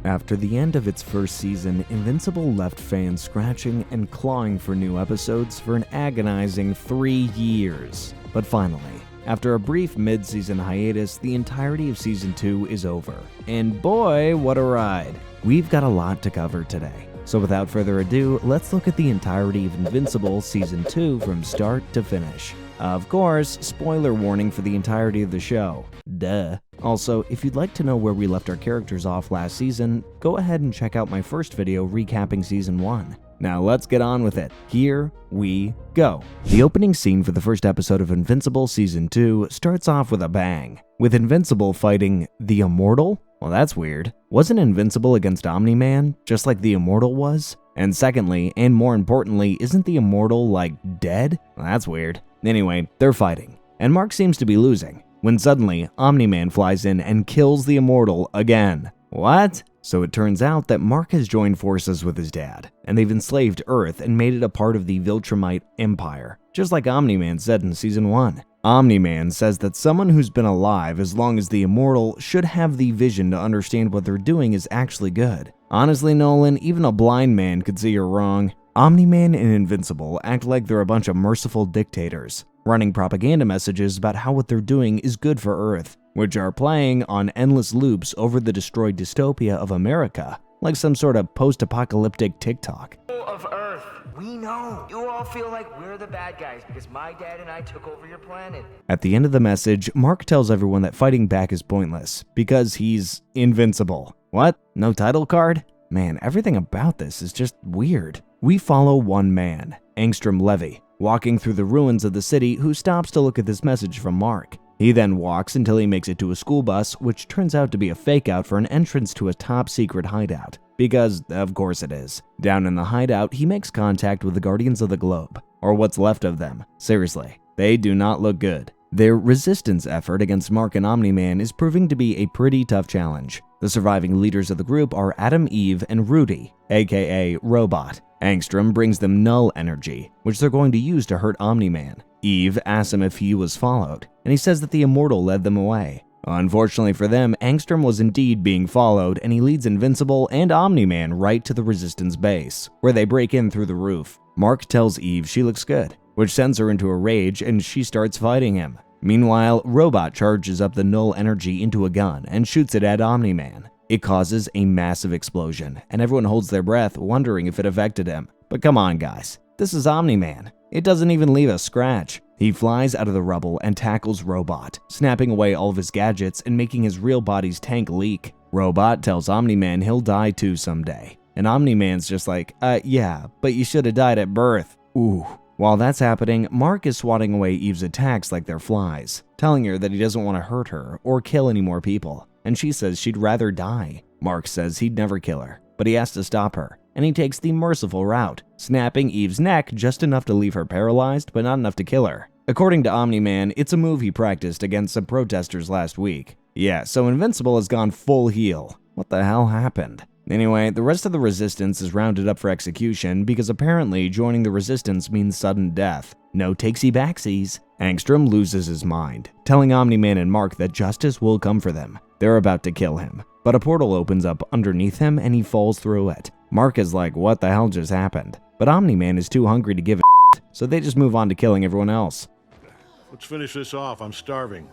After the end of its first season, Invincible left fans scratching and clawing for new episodes for an agonizing 3 years. But finally, after a brief mid-season hiatus, the entirety of Season 2 is over. And boy, what a ride! We've got a lot to cover today. So without further ado, let's look at the entirety of Invincible Season 2 from start to finish. Of course, spoiler warning for the entirety of the show. Duh. Also, if you'd like to know where we left our characters off last season, go ahead and check out my first video recapping Season 1. Now let's get on with it. Here we go. The opening scene for the first episode of Invincible Season 2 starts off with a bang, with Invincible fighting the Immortal? Well, that's weird. Wasn't Invincible against Omni-Man, just like the Immortal was? And secondly, and more importantly, isn't the Immortal, like, dead? Well, that's weird. Anyway, they're fighting, and Mark seems to be losing, when suddenly, Omni-Man flies in and kills the Immortal again. What? So it turns out that Mark has joined forces with his dad, and they've enslaved Earth and made it a part of the Viltrumite Empire, just like Omni-Man said in Season 1. Omni-Man says that someone who's been alive as long as the Immortal should have the vision to understand what they're doing is actually good. Honestly, Nolan, even a blind man could see you're wrong. Omni-Man and Invincible act like they're a bunch of merciful dictators, running propaganda messages about how what they're doing is good for Earth, which are playing on endless loops over the destroyed dystopia of America, like some sort of post-apocalyptic TikTok. Of Earth, we know. You all feel like we're the bad guys because my dad and I took over your planet. At the end of the message, Mark tells everyone that fighting back is pointless because he's invincible. What? No title card? Man, everything about this is just weird. We follow one man, Angstrom Levy, walking through the ruins of the city who stops to look at this message from Mark. He then walks until he makes it to a school bus, which turns out to be a fake-out for an entrance to a top-secret hideout. Because, of course it is. Down in the hideout, he makes contact with the Guardians of the Globe, or what's left of them. Seriously, they do not look good. Their resistance effort against Mark and Omni-Man is proving to be a pretty tough challenge. The surviving leaders of the group are Adam, Eve, and Rudy, aka Robot. Angstrom brings them null energy, which they're going to use to hurt Omni-Man. Eve asks him if he was followed, and he says that the Immortal led them away. Unfortunately for them, Angstrom was indeed being followed, and he leads Invincible and Omni-Man right to the Resistance base, where they break in through the roof. Mark tells Eve she looks good, which sends her into a rage, and she starts fighting him. Meanwhile, Robot charges up the null energy into a gun and shoots it at Omni-Man. It causes a massive explosion, and everyone holds their breath, wondering if it affected him. But come on, guys. This is Omni-Man. It doesn't even leave a scratch. He flies out of the rubble and tackles Robot, snapping away all of his gadgets and making his real body's tank leak. Robot tells Omni-Man he'll die too someday. And Omni-Man's just like, yeah, but you should have died at birth. Ooh. While that's happening, Mark is swatting away Eve's attacks like they're flies, telling her that he doesn't want to hurt her or kill any more people, and she says she'd rather die. Mark says he'd never kill her, but he has to stop her, and he takes the merciful route, snapping Eve's neck just enough to leave her paralyzed, but not enough to kill her. According to Omni-Man, it's a move he practiced against some protesters last week. Yeah, so Invincible has gone full heel. What the hell happened? Anyway, the rest of the Resistance is rounded up for execution because apparently joining the Resistance means sudden death. No takesy-backsies. Angstrom loses his mind, telling Omni-Man and Mark that justice will come for them. They're about to kill him, but a portal opens up underneath him and he falls through it. Mark is like, what the hell just happened? But Omni-Man is too hungry to give a shit, so they just move on to killing everyone else. Let's finish this off. I'm starving.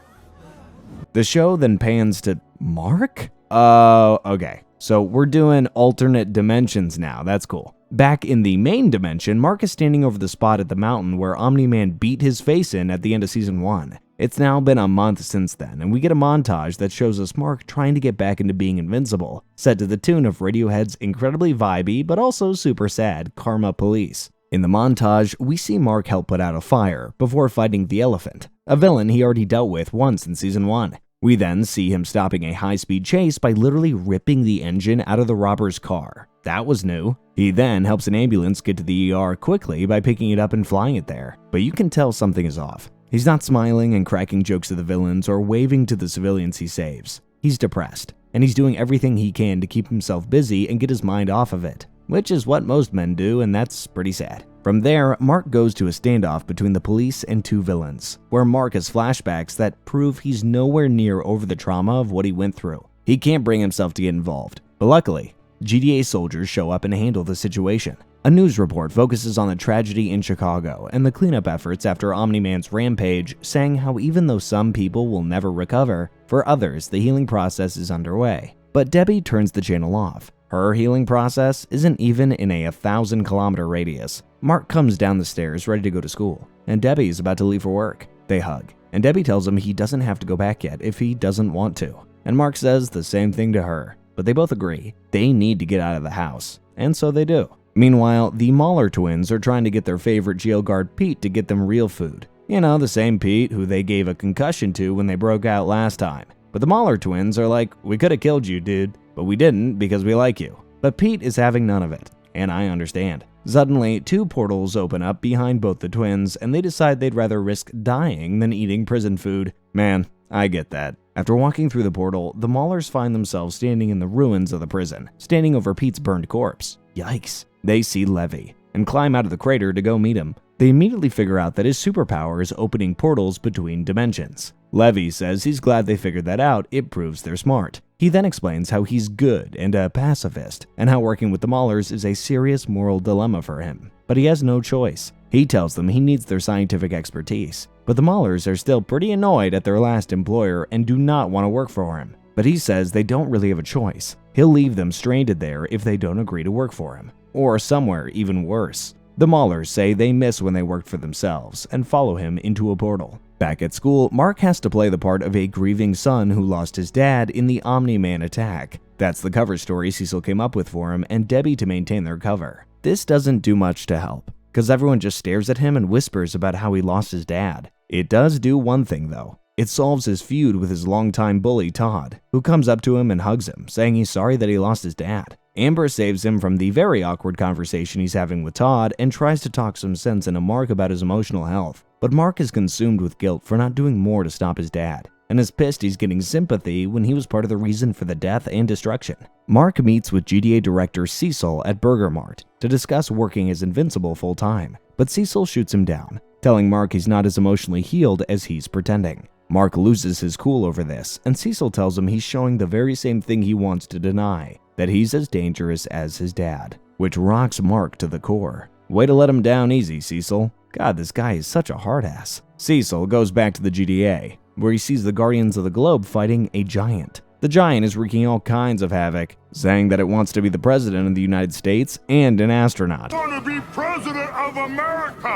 The show then pans to Mark? Okay. So we're doing alternate dimensions now, that's cool. Back in the main dimension, Mark is standing over the spot at the mountain where Omni-Man beat his face in at the end of Season 1. It's now been a month since then, and we get a montage that shows us Mark trying to get back into being invincible, set to the tune of Radiohead's incredibly vibey but also super sad Karma Police. In the montage, we see Mark help put out a fire before fighting the elephant, a villain he already dealt with once in Season 1. We then see him stopping a high-speed chase by literally ripping the engine out of the robber's car. That was new. He then helps an ambulance get to the ER quickly by picking it up and flying it there. But you can tell something is off. He's not smiling and cracking jokes at the villains or waving to the civilians he saves. He's depressed, and he's doing everything he can to keep himself busy and get his mind off of it, which is what most men do, and that's pretty sad. From there, Mark goes to a standoff between the police and two villains, where Mark has flashbacks that prove he's nowhere near over the trauma of what he went through. He can't bring himself to get involved, But luckily, GDA soldiers show up and handle the situation. A news report focuses on the tragedy in Chicago and the cleanup efforts after Omni-Man's rampage, saying how even though some people will never recover, for others the healing process is underway. But Debbie turns the channel off. Her healing process isn't even in a 1,000-kilometer radius. Mark comes down the stairs ready to go to school, and Debbie is about to leave for work. They hug, and Debbie tells him he doesn't have to go back yet if he doesn't want to. And Mark says the same thing to her, but they both agree they need to get out of the house, and so they do. Meanwhile, the Mahler twins are trying to get their favorite jail guard Pete to get them real food. You know, the same Pete who they gave a concussion to when they broke out last time. But the Mahler twins are like, we could have killed you, dude, but we didn't because we like you. But Pete is having none of it, and I understand. Suddenly, 2 portals open up behind both the twins, and they decide they'd rather risk dying than eating prison food. Man, I get that. After walking through the portal, the Mahlers find themselves standing in the ruins of the prison, standing over Pete's burned corpse. Yikes. They see Levy and climb out of the crater to go meet him. They immediately figure out that his superpower is opening portals between dimensions. Levy says he's glad they figured that out, it proves they're smart. He then explains how he's good and a pacifist, and how working with the Mahlers is a serious moral dilemma for him. But he has no choice. He tells them he needs their scientific expertise. But the Mahlers are still pretty annoyed at their last employer and do not want to work for him. But he says they don't really have a choice. He'll leave them stranded there if they don't agree to work for him. Or somewhere even worse. The Mahlers say they miss when they worked for themselves and follow him into a portal. Back at school, Mark has to play the part of a grieving son who lost his dad in the Omni-Man attack. That's the cover story Cecil came up with for him and Debbie to maintain their cover. This doesn't do much to help, because everyone just stares at him and whispers about how he lost his dad. It does do one thing though. It solves his feud with his longtime bully Todd, who comes up to him and hugs him, saying he's sorry that he lost his dad. Amber saves him from the very awkward conversation he's having with Todd and tries to talk some sense into Mark about his emotional health. But Mark is consumed with guilt for not doing more to stop his dad, and is pissed he's getting sympathy when he was part of the reason for the death and destruction. Mark meets with GDA director Cecil at Burger Mart to discuss working as Invincible full-time, but Cecil shoots him down, telling Mark he's not as emotionally healed as he's pretending. Mark loses his cool over this, and Cecil tells him he's showing the very same thing he wants to deny, that he's as dangerous as his dad, which rocks Mark to the core. Way to let him down easy, Cecil. God, this guy is such a hard ass. Cecil goes back to the GDA, where he sees the Guardians of the Globe fighting a giant. The giant is wreaking all kinds of havoc, saying that it wants to be the president of the United States and an astronaut. I want to be president of America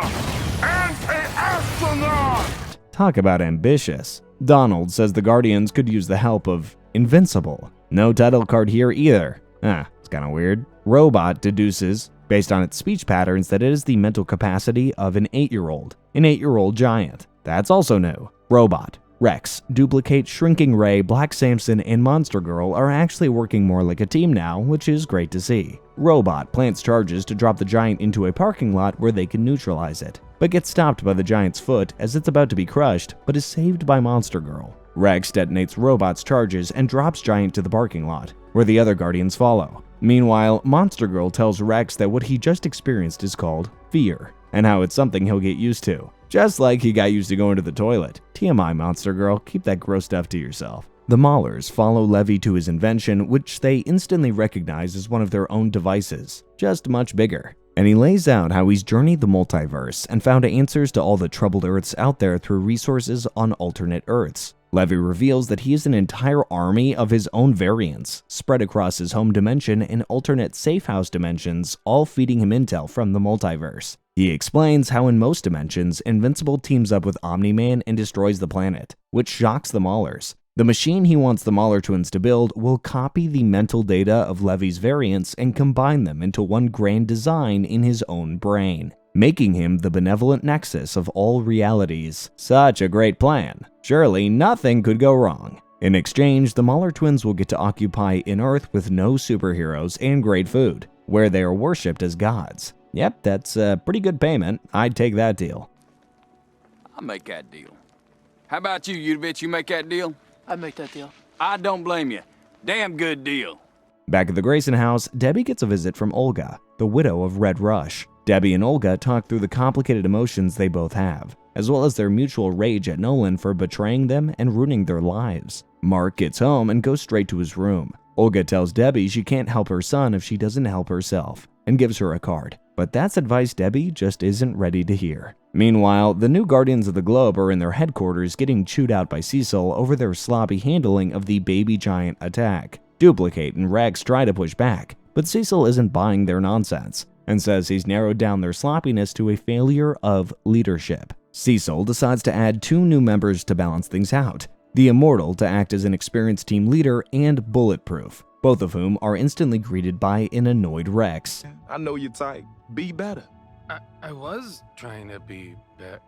and an astronaut! Talk about ambitious. Donald says the Guardians could use the help of Invincible. No title card here either. It's kinda weird. Robot deduces, based on its speech patterns, that it is the mental capacity of an 8-year-old. An 8-year-old giant. That's also new. Robot, Rex, Duplicate, Shrinking Ray, Black Samson, and Monster Girl are actually working more like a team now, which is great to see. Robot plants charges to drop the giant into a parking lot where they can neutralize it, but gets stopped by the giant's foot as it's about to be crushed, but is saved by Monster Girl. Rex detonates Robot's charges and drops Giant to the parking lot, where the other Guardians follow. Meanwhile, Monster Girl tells Rex that what he just experienced is called fear, and how it's something he'll get used to. Just like he got used to going to the toilet. TMI, Monster Girl, keep that gross stuff to yourself. The Mahlers follow Levy to his invention, which they instantly recognize as one of their own devices, just much bigger. And he lays out how he's journeyed the multiverse and found answers to all the troubled Earths out there through resources on alternate Earths. Levy reveals that he has an entire army of his own variants, spread across his home dimension and alternate safe house dimensions, all feeding him intel from the multiverse. He explains how in most dimensions, Invincible teams up with Omni-Man and destroys the planet, which shocks the Mahlers. The machine he wants the Mahler twins to build will copy the mental data of Levy's variants and combine them into one grand design in his own brain, making him the benevolent nexus of all realities. Such a great plan. Surely nothing could go wrong. In exchange, the Mahler twins will get to occupy an Earth with no superheroes and great food, where they are worshipped as gods. Yep, that's a pretty good payment. I'd take that deal. I'll make that deal. How about you bitch? You make that deal? I'd make that deal. I don't blame you. Damn good deal. Back at the Grayson house, Debbie gets a visit from Olga, the widow of Red Rush. Debbie and Olga talk through the complicated emotions they both have, as well as their mutual rage at Nolan for betraying them and ruining their lives. Mark gets home and goes straight to his room. Olga tells Debbie she can't help her son if she doesn't help herself, and gives her a card. But that's advice Debbie just isn't ready to hear. Meanwhile, the new Guardians of the Globe are in their headquarters getting chewed out by Cecil over their sloppy handling of the baby giant attack. Duplicate and Rex try to push back, but Cecil isn't buying their nonsense, and says he's narrowed down their sloppiness to a failure of leadership. Cecil decides to add 2 new members to balance things out. The Immortal to act as an experienced team leader, and Bulletproof, both of whom are instantly greeted by an annoyed Rex. I know you're tight. Be better. I was trying to be better.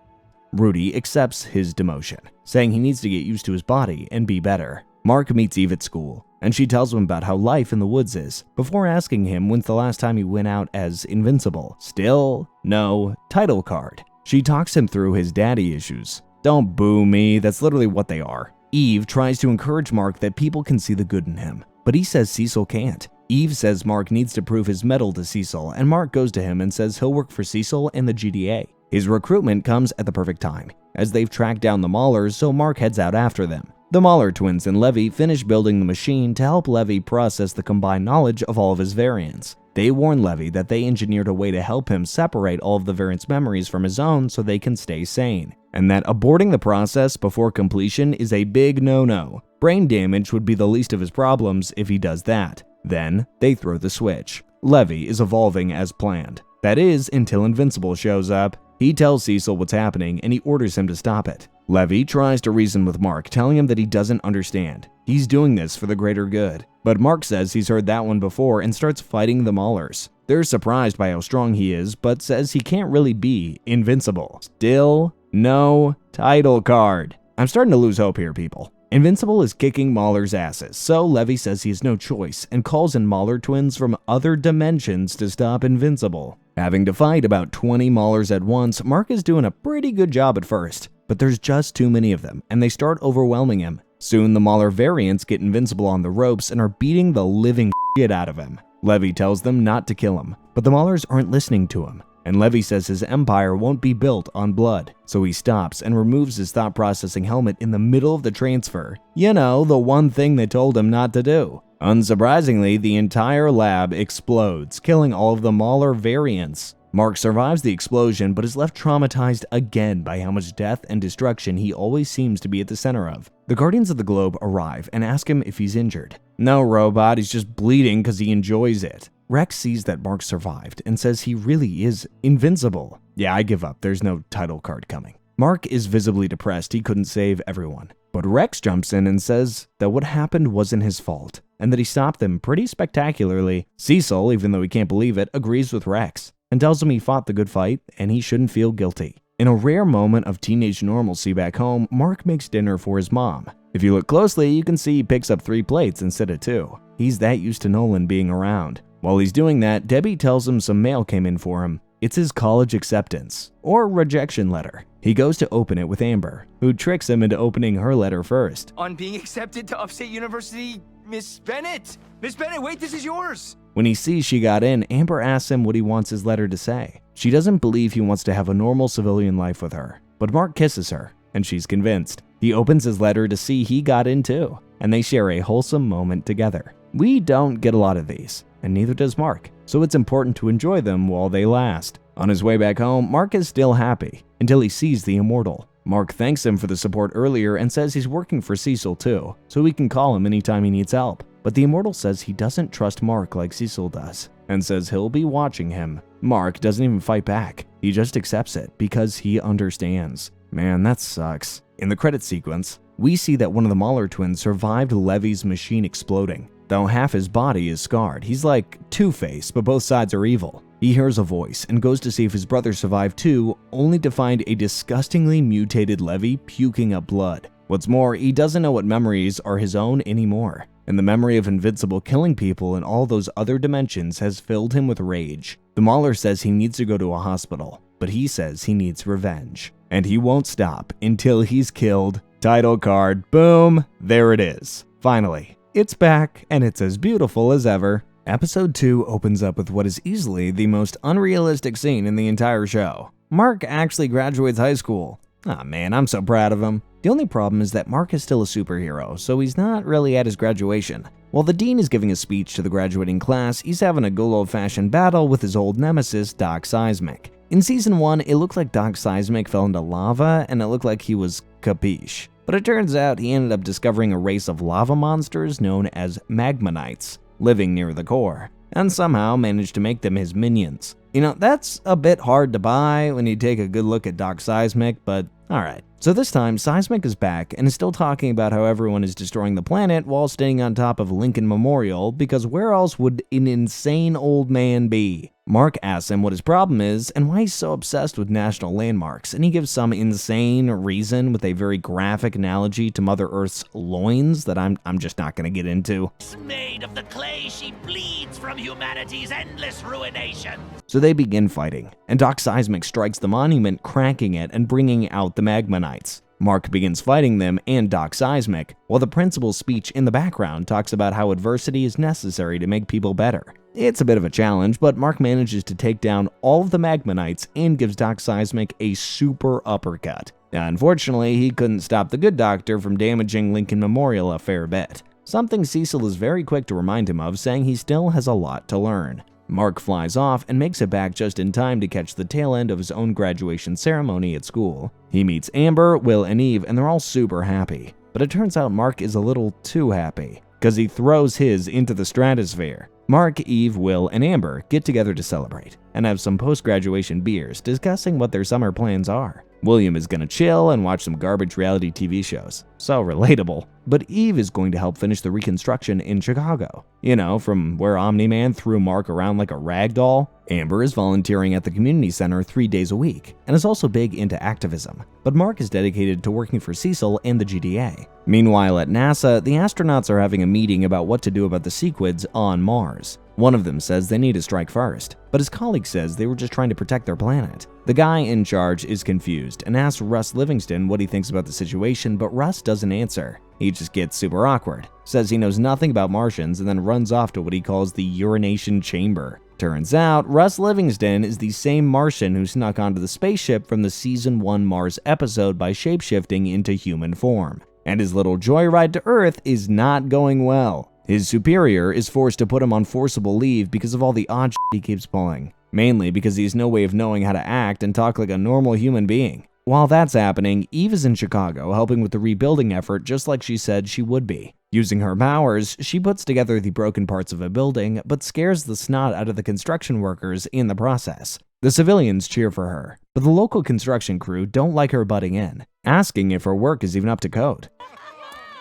Rudy accepts his demotion, saying he needs to get used to his body and be better. Mark meets Eve at school, and she tells him about how life in the woods is, before asking him when's the last time he went out as Invincible. Still, no title card. She talks him through his daddy issues. Don't boo me, that's literally what they are. Eve tries to encourage Mark that people can see the good in him, but he says Cecil can't. Eve says Mark needs to prove his mettle to Cecil, and Mark goes to him and says he'll work for Cecil and the GDA. His recruitment comes at the perfect time, as they've tracked down the Maulers, so Mark heads out after them. The Mauler twins and Levy finish building the machine to help Levy process the combined knowledge of all of his variants. They warn Levy that they engineered a way to help him separate all of the variants' memories from his own so they can stay sane, and that aborting the process before completion is a big no-no. Brain damage would be the least of his problems if he does that. Then, they throw the switch. Levy is evolving as planned. That is, until Invincible shows up. He tells Cecil what's happening and he orders him to stop it. Levy tries to reason with Mark, telling him that he doesn't understand. He's doing this for the greater good. But Mark says he's heard that one before and starts fighting the Maulers. They're surprised by how strong he is, but says he can't really be invincible. Still, no title card. I'm starting to lose hope here, people. Invincible is kicking Mauler's asses, so Levy says he has no choice and calls in Mauler twins from other dimensions to stop Invincible. Having to fight about 20 Maulers at once, Mark is doing a pretty good job at first, but there's just too many of them, and they start overwhelming him. Soon the Mauler variants get Invincible on the ropes and are beating the living shit out of him. Levy tells them not to kill him, but the Maulers aren't listening to him. And Levy says his empire won't be built on blood, so he stops and removes his thought processing helmet in the middle of the transfer. You know, the one thing they told him not to do. Unsurprisingly, the entire lab explodes, killing all of the Mauler variants. Mark survives the explosion, but is left traumatized again by how much death and destruction he always seems to be at the center of. The Guardians of the Globe arrive and ask him if he's injured. No, robot, he's just bleeding because he enjoys it. Rex sees that Mark survived and says he really is invincible. Yeah, I give up. There's no title card coming. Mark is visibly depressed he couldn't save everyone. But Rex jumps in and says that what happened wasn't his fault, and that he stopped them pretty spectacularly. Cecil, even though he can't believe it, agrees with Rex, and tells him he fought the good fight and he shouldn't feel guilty. In a rare moment of teenage normalcy back home, Mark makes dinner for his mom. If you look closely, you can see he picks up 3 plates instead of 2. He's that used to Nolan being around. While he's doing that, Debbie tells him some mail came in for him. It's his college acceptance, or rejection letter. He goes to open it with Amber, who tricks him into opening her letter first. On being accepted to Upstate University, Miss Bennett! Miss Bennett, wait, this is yours! When he sees she got in, Amber asks him what he wants his letter to say. She doesn't believe he wants to have a normal civilian life with her, but Mark kisses her, and she's convinced. He opens his letter to see he got in too, and they share a wholesome moment together. We don't get a lot of these, and neither does Mark, so it's important to enjoy them while they last. On his way back home, Mark is still happy, until he sees the Immortal. Mark thanks him for the support earlier and says he's working for Cecil too, so he can call him anytime he needs help. But the Immortal says he doesn't trust Mark like Cecil does, and says he'll be watching him. Mark doesn't even fight back, he just accepts it because he understands. Man, that sucks. In the credit sequence, we see that one of the Mauler twins survived Levy's machine exploding. Though half his body is scarred, he's like Two-Face, but both sides are evil. He hears a voice and goes to see if his brother survived too, only to find a disgustingly mutated Levy puking up blood. What's more, he doesn't know what memories are his own anymore, and the memory of Invincible killing people in all those other dimensions has filled him with rage. The Mauler says he needs to go to a hospital, but he says he needs revenge. And he won't stop until he's killed. Title card, boom, there it is. Finally, it's back, and it's as beautiful as ever. Episode 2 opens up with what is easily the most unrealistic scene in the entire show. Mark actually graduates high school. Aw man, I'm so proud of him. The only problem is that Mark is still a superhero, so he's not really at his graduation. While the dean is giving a speech to the graduating class, he's having a good old-fashioned battle with his old nemesis, Doc Seismic. In Season 1, it looked like Doc Seismic fell into lava, and it looked like he was capiche. But it turns out he ended up discovering a race of lava monsters known as magmanites, living near the core, and somehow managed to make them his minions. You know, that's a bit hard to buy when you take a good look at Doc Seismic, but alright. So this time, Seismic is back and is still talking about how everyone is destroying the planet while staying on top of Lincoln Memorial, because where else would an insane old man be? Mark asks him what his problem is and why he's so obsessed with national landmarks, and he gives some insane reason with a very graphic analogy to Mother Earth's loins that I'm just not gonna get into. Made of the clay she bleeds from humanity's endless ruination. So they begin fighting, and Doc Seismic strikes the monument, cracking it and bringing out the magmanites. Mark begins fighting them and Doc Seismic, while the principal's speech in the background talks about how adversity is necessary to make people better. It's a bit of a challenge, but Mark manages to take down all of the magmanites and gives Doc Seismic a super uppercut. Unfortunately, he couldn't stop the good doctor from damaging Lincoln Memorial a fair bit, something Cecil is very quick to remind him of, saying he still has a lot to learn. Mark flies off and makes it back just in time to catch the tail end of his own graduation ceremony at school. He meets Amber, Will, and Eve, and they're all super happy. But it turns out Mark is a little too happy, because he throws his into the stratosphere. Mark, Eve, Will, and Amber get together to celebrate, and have some post-graduation beers discussing what their summer plans are. William is gonna chill and watch some garbage reality TV shows. So relatable. But Eve is going to help finish the reconstruction in Chicago. You know, from where Omni-Man threw Mark around like a rag doll. Amber is volunteering at the community center 3 days a week, and is also big into activism. But Mark is dedicated to working for Cecil and the GDA. Meanwhile at NASA, the astronauts are having a meeting about what to do about the sequids on Mars. One of them says they need to strike first, but his colleague says they were just trying to protect their planet. The guy in charge is confused and asks Russ Livingston what he thinks about the situation, but Russ doesn't answer. He just gets super awkward, says he knows nothing about Martians, and then runs off to what he calls the urination chamber. Turns out, Russ Livingston is the same Martian who snuck onto the spaceship from the Season 1 Mars episode by shapeshifting into human form. And his little joyride to Earth is not going well. His superior is forced to put him on forcible leave because of all the odd shit he keeps pulling. Mainly because he has no way of knowing how to act and talk like a normal human being. While that's happening, Eve is in Chicago helping with the rebuilding effort just like she said she would be. Using her powers, she puts together the broken parts of a building, but scares the snot out of the construction workers in the process. The civilians cheer for her, but the local construction crew don't like her butting in, asking if her work is even up to code.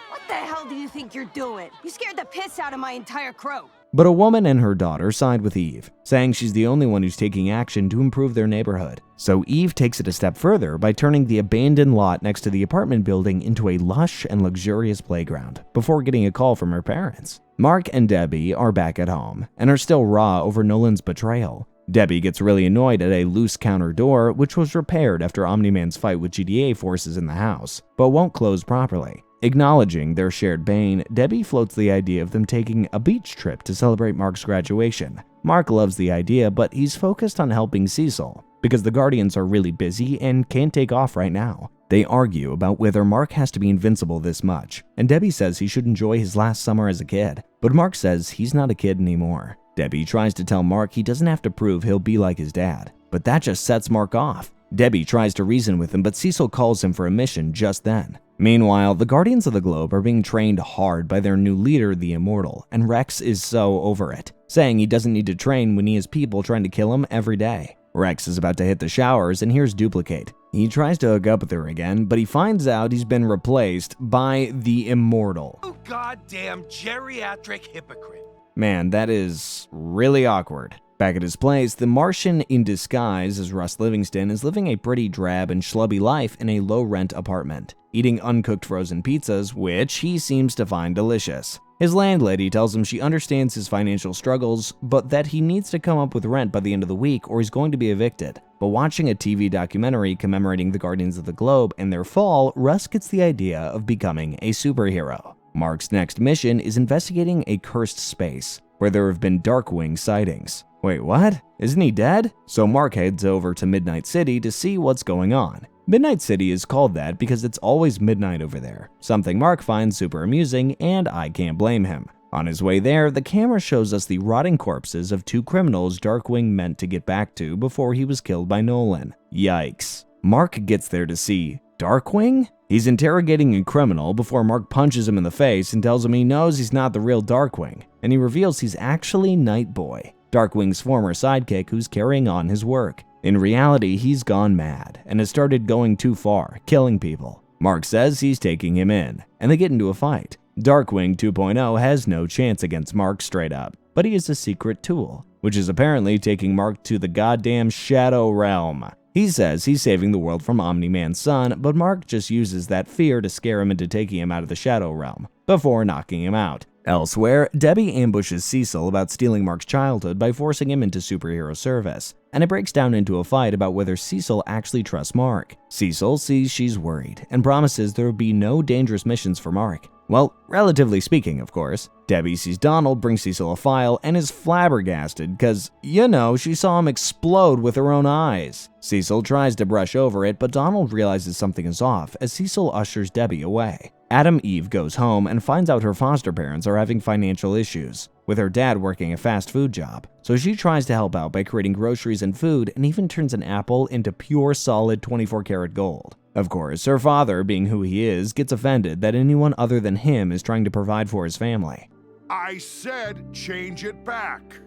What the hell do you think you're doing? You scared the piss out of my entire crew. But a woman and her daughter side with Eve, saying she's the only one who's taking action to improve their neighborhood. So Eve takes it a step further by turning the abandoned lot next to the apartment building into a lush and luxurious playground, before getting a call from her parents. Mark and Debbie are back at home, and are still raw over Nolan's betrayal. Debbie gets really annoyed at a loose counter door, which was repaired after Omni-Man's fight with GDA forces in the house, but won't close properly. Acknowledging their shared bane, Debbie floats the idea of them taking a beach trip to celebrate Mark's graduation. Mark loves the idea, but he's focused on helping Cecil, because the Guardians are really busy and can't take off right now. They argue about whether Mark has to be invincible this much, and Debbie says he should enjoy his last summer as a kid, but Mark says he's not a kid anymore. Debbie tries to tell Mark he doesn't have to prove he'll be like his dad, but that just sets Mark off. Debbie tries to reason with him, but Cecil calls him for a mission just then. Meanwhile, the Guardians of the Globe are being trained hard by their new leader, the Immortal, and Rex is so over it, saying he doesn't need to train when he has people trying to kill him every day. Rex is about to hit the showers and hears Duplicate. He tries to hook up with her again, but he finds out he's been replaced by the Immortal. You goddamn geriatric hypocrite. Man, that is really awkward. Back at his place, the Martian in disguise as Russ Livingston is living a pretty drab and schlubby life in a low-rent apartment, eating uncooked frozen pizzas, which he seems to find delicious. His landlady tells him she understands his financial struggles, but that he needs to come up with rent by the end of the week or he's going to be evicted. But watching a TV documentary commemorating the Guardians of the Globe and their fall, Russ gets the idea of becoming a superhero. Mark's next mission is investigating a cursed space, where there have been Darkwing sightings. Wait, what? Isn't he dead? So Mark heads over to Midnight City to see what's going on. Midnight City is called that because it's always midnight over there, something Mark finds super amusing, and I can't blame him. On his way there, the camera shows us the rotting corpses of 2 criminals Darkwing meant to get back to before he was killed by Nolan. Yikes. Mark gets there to see Darkwing? He's interrogating a criminal before Mark punches him in the face and tells him he knows he's not the real Darkwing, and he reveals he's actually Nightboy, Darkwing's former sidekick who's carrying on his work. In reality, he's gone mad and has started going too far, killing people. Mark says he's taking him in, and they get into a fight. Darkwing 2.0 has no chance against Mark straight up, but he is a secret tool, which is apparently taking Mark to the goddamn Shadow Realm. He says he's saving the world from Omni-Man's son, but Mark just uses that fear to scare him into taking him out of the Shadow Realm, before knocking him out. Elsewhere, Debbie ambushes Cecil about stealing Mark's childhood by forcing him into superhero service, and it breaks down into a fight about whether Cecil actually trusts Mark. Cecil sees she's worried and promises there will be no dangerous missions for Mark. Well, relatively speaking, of course. Debbie sees Donald bring Cecil a file and is flabbergasted because, she saw him explode with her own eyes. Cecil tries to brush over it, but Donald realizes something is off as Cecil ushers Debbie away. Adam Eve goes home and finds out her foster parents are having financial issues, with her dad working a fast food job. So she tries to help out by creating groceries and food and even turns an apple into pure solid 24-karat gold. Of course, her father, being who he is, gets offended that anyone other than him is trying to provide for his family. I said change it back.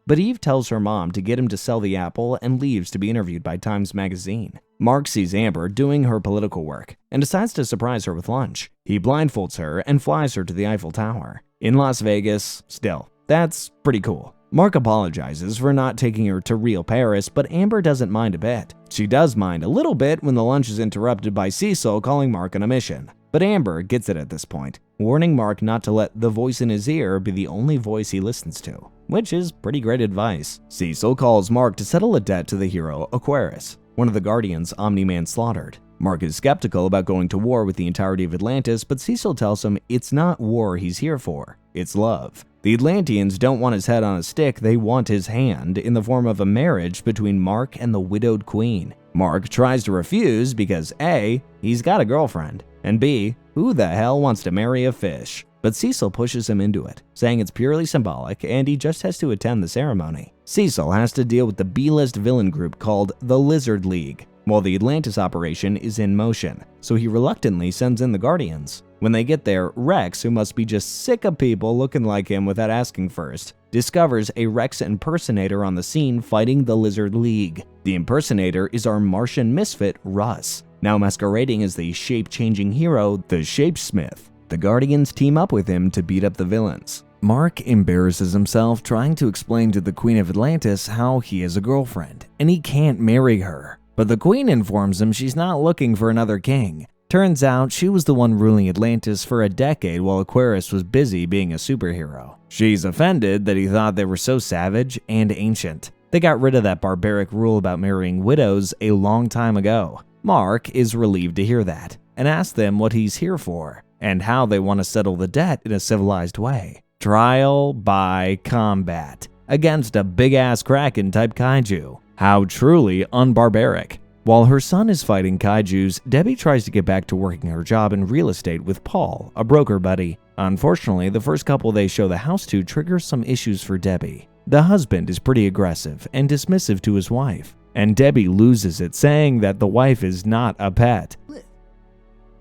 But Eve tells her mom to get him to sell the apple and leaves to be interviewed by Times Magazine. Mark sees Amber doing her political work and decides to surprise her with lunch. He blindfolds her and flies her to the Eiffel Tower. In Las Vegas, still, that's pretty cool. Mark apologizes for not taking her to real Paris, but Amber doesn't mind a bit. She does mind a little bit when the lunch is interrupted by Cecil calling Mark on a mission. But Amber gets it at this point, warning Mark not to let the voice in his ear be the only voice he listens to, which is pretty great advice. Cecil calls Mark to settle a debt to the hero Aquarius, one of the Guardians Omni-Man slaughtered. Mark is skeptical about going to war with the entirety of Atlantis, but Cecil tells him it's not war he's here for, it's love. The Atlanteans don't want his head on a stick, they want his hand in the form of a marriage between Mark and the widowed queen. Mark tries to refuse because A, he's got a girlfriend, and B, who the hell wants to marry a fish? But Cecil pushes him into it, saying it's purely symbolic and he just has to attend the ceremony. Cecil has to deal with the B-list villain group called the Lizard League, while the Atlantis operation is in motion, so he reluctantly sends in the Guardians. When they get there, Rex, who must be just sick of people looking like him without asking first, discovers a Rex impersonator on the scene fighting the Lizard League. The impersonator is our Martian misfit, Russ, now masquerading as the shape-changing hero, the Shapesmith. The Guardians team up with him to beat up the villains. Mark embarrasses himself trying to explain to the Queen of Atlantis how he has a girlfriend, and he can't marry her. But the Queen informs him she's not looking for another king. Turns out she was the one ruling Atlantis for a decade while Aquarius was busy being a superhero. She's offended that he thought they were so savage and ancient. They got rid of that barbaric rule about marrying widows a long time ago. Mark is relieved to hear that, and asks them what he's here for, and how they want to settle the debt in a civilized way. Trial by combat, against a big-ass Kraken-type kaiju. How truly unbarbaric. While her son is fighting kaijus, Debbie tries to get back to working her job in real estate with Paul, a broker buddy. Unfortunately, the first couple they show the house to triggers some issues for Debbie. The husband is pretty aggressive and dismissive to his wife, and Debbie loses it, saying that the wife is not a pet.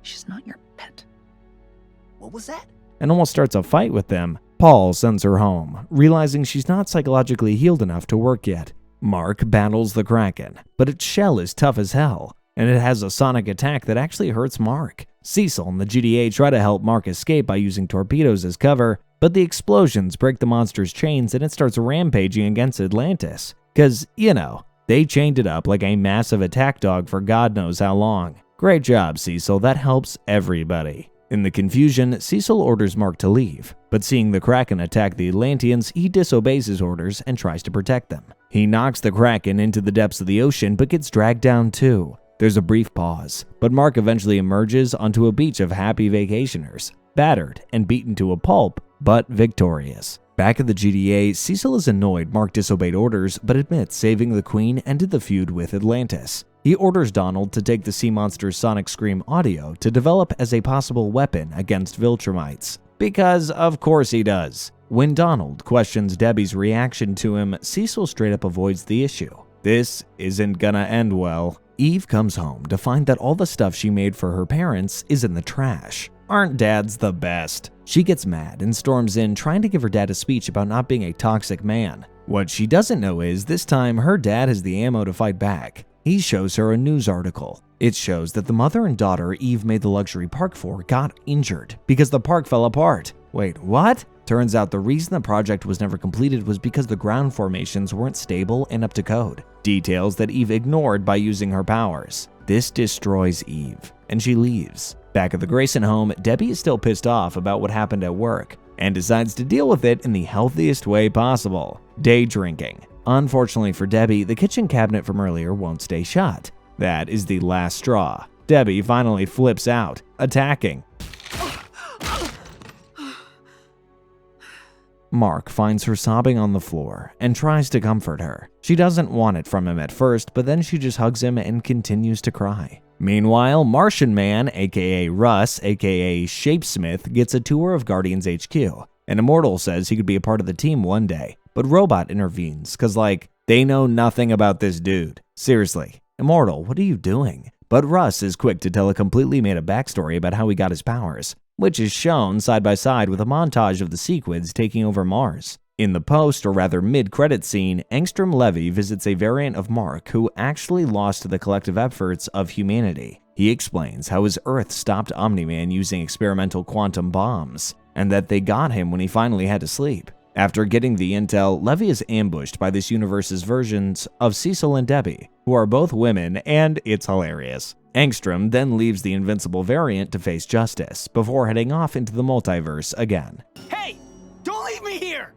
She's not your pet. What was that? And almost starts a fight with them. Paul sends her home, realizing she's not psychologically healed enough to work yet. Mark battles the Kraken, but its shell is tough as hell, and it has a sonic attack that actually hurts Mark. Cecil and the GDA try to help Mark escape by using torpedoes as cover, but the explosions break the monster's chains and it starts rampaging against Atlantis. Cause, they chained it up like a massive attack dog for God knows how long. Great job, Cecil, that helps everybody. In the confusion, Cecil orders Mark to leave, but seeing the Kraken attack the Atlanteans, he disobeys his orders and tries to protect them. He knocks the Kraken into the depths of the ocean but gets dragged down too. There's a brief pause, but Mark eventually emerges onto a beach of happy vacationers, battered and beaten to a pulp, but victorious. Back at the GDA, Cecil is annoyed Mark disobeyed orders but admits saving the Queen ended the feud with Atlantis. He orders Donald to take the sea monster's sonic scream audio to develop as a possible weapon against Viltrumites. Because of course he does. When Donald questions Debbie's reaction to him, Cecil straight up avoids the issue. This isn't gonna end well. Eve comes home to find that all the stuff she made for her parents is in the trash. Aren't dads the best? She gets mad and storms in, trying to give her dad a speech about not being a toxic man. What she doesn't know is this time her dad has the ammo to fight back. He shows her a news article. It shows that the mother and daughter Eve made the luxury park for got injured because the park fell apart. Wait, what? Turns out the reason the project was never completed was because the ground formations weren't stable and up to code. Details that Eve ignored by using her powers. This destroys Eve, and she leaves. Back at the Grayson home, Debbie is still pissed off about what happened at work and decides to deal with it in the healthiest way possible: day drinking. Unfortunately for Debbie, the kitchen cabinet from earlier won't stay shut. That is the last straw. Debbie finally flips out, attacking. Mark finds her sobbing on the floor and tries to comfort her. She doesn't want it from him at first, but then she just hugs him and continues to cry. Meanwhile, Martian Man, aka Russ, aka Shapesmith, gets a tour of Guardians HQ. And Immortal says he could be a part of the team one day, but Robot intervenes, cause they know nothing about this dude. Seriously, Immortal, what are you doing? But Russ is quick to tell a completely made-up backstory about how he got his powers, which is shown side by side with a montage of the Sequids taking over Mars. In the post, or rather mid-credit scene, Angstrom Levy visits a variant of Mark who actually lost to the collective efforts of humanity. He explains how his Earth stopped Omni-Man using experimental quantum bombs, and that they got him when he finally had to sleep. After getting the intel, Levy is ambushed by this universe's versions of Cecil and Debbie, who are both women, and it's hilarious. Angstrom then leaves the Invincible variant to face justice, before heading off into the multiverse again. Hey! Don't leave me here!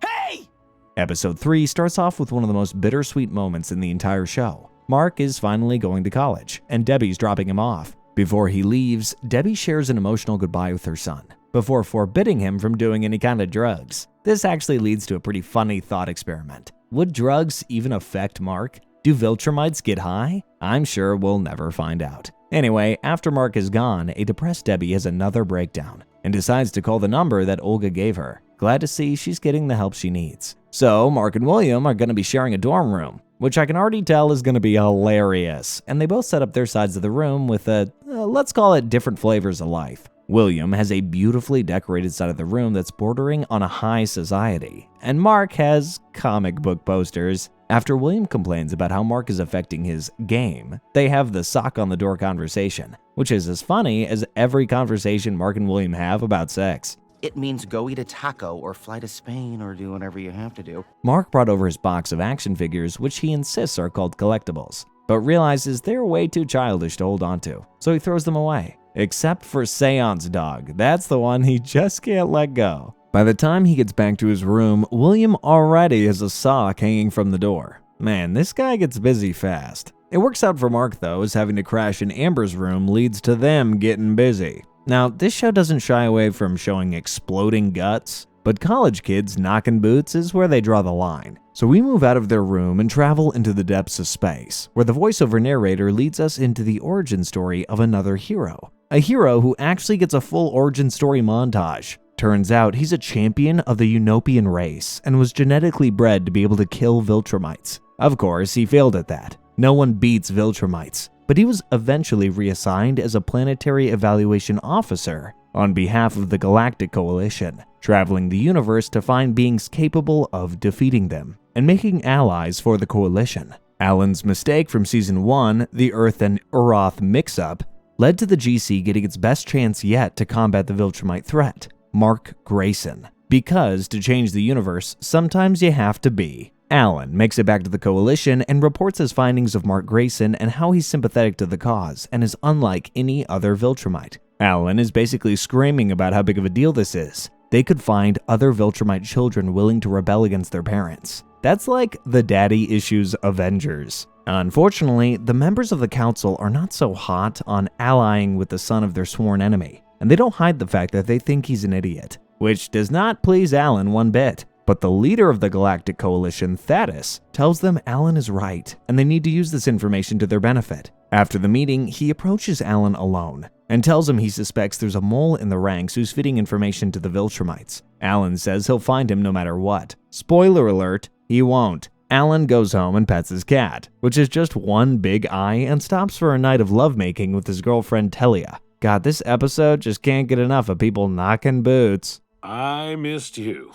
Hey! Episode 3 starts off with one of the most bittersweet moments in the entire show. Mark is finally going to college, and Debbie's dropping him off. Before he leaves, Debbie shares an emotional goodbye with her son, before forbidding him from doing any kind of drugs. This actually leads to a pretty funny thought experiment. Would drugs even affect Mark? Do Viltrumites get high? I'm sure we'll never find out. Anyway, after Mark is gone, a depressed Debbie has another breakdown and decides to call the number that Olga gave her. Glad to see she's getting the help she needs. So, Mark and William are going to be sharing a dorm room, which I can already tell is going to be hilarious. And they both set up their sides of the room with let's call it different flavors of life. William has a beautifully decorated side of the room that's bordering on a high society, and Mark has comic book posters. After William complains about how Mark is affecting his game, they have the sock on the door conversation, which is as funny as every conversation Mark and William have about sex. It means go eat a taco or fly to Spain or do whatever you have to do. Mark brought over his box of action figures, which he insists are called collectibles, but realizes they're way too childish to hold onto, so he throws them away. Except for Seance Dog, that's the one he just can't let go. By the time he gets back to his room, William already has a sock hanging from the door. Man, this guy gets busy fast. It works out for Mark though, as having to crash in Amber's room leads to them getting busy. Now, this show doesn't shy away from showing exploding guts, but college kids knocking boots is where they draw the line. So we move out of their room and travel into the depths of space, where the voiceover narrator leads us into the origin story of another hero. A hero who actually gets a full origin story montage. Turns out he's a champion of the Unopian race and was genetically bred to be able to kill Viltrumites. Of course, he failed at that. No one beats Viltrumites, but he was eventually reassigned as a planetary evaluation officer on behalf of the Galactic Coalition, traveling the universe to find beings capable of defeating them and making allies for the Coalition. Alan's mistake from Season 1, the Earth and Uroth mix-up, led to the GC getting its best chance yet to combat the Viltrumite threat, Mark Grayson. Because to change the universe, sometimes you have to be. Alan makes it back to the Coalition and reports his findings of Mark Grayson and how he's sympathetic to the cause and is unlike any other Viltrumite. Alan is basically screaming about how big of a deal this is. They could find other Viltrumite children willing to rebel against their parents. That's like the daddy issues Avengers. Unfortunately, the members of the council are not so hot on allying with the son of their sworn enemy, and they don't hide the fact that they think he's an idiot, which does not please Alan one bit. But the leader of the Galactic Coalition, Thaddeus, tells them Alan is right, and they need to use this information to their benefit. After the meeting, he approaches Alan alone and tells him he suspects there's a mole in the ranks who's feeding information to the Viltrumites. Alan says he'll find him no matter what. Spoiler alert, he won't. Alan goes home and pets his cat, which is just one big eye, and stops for a night of lovemaking with his girlfriend Telia. God, this episode just can't get enough of people knocking boots. I missed you.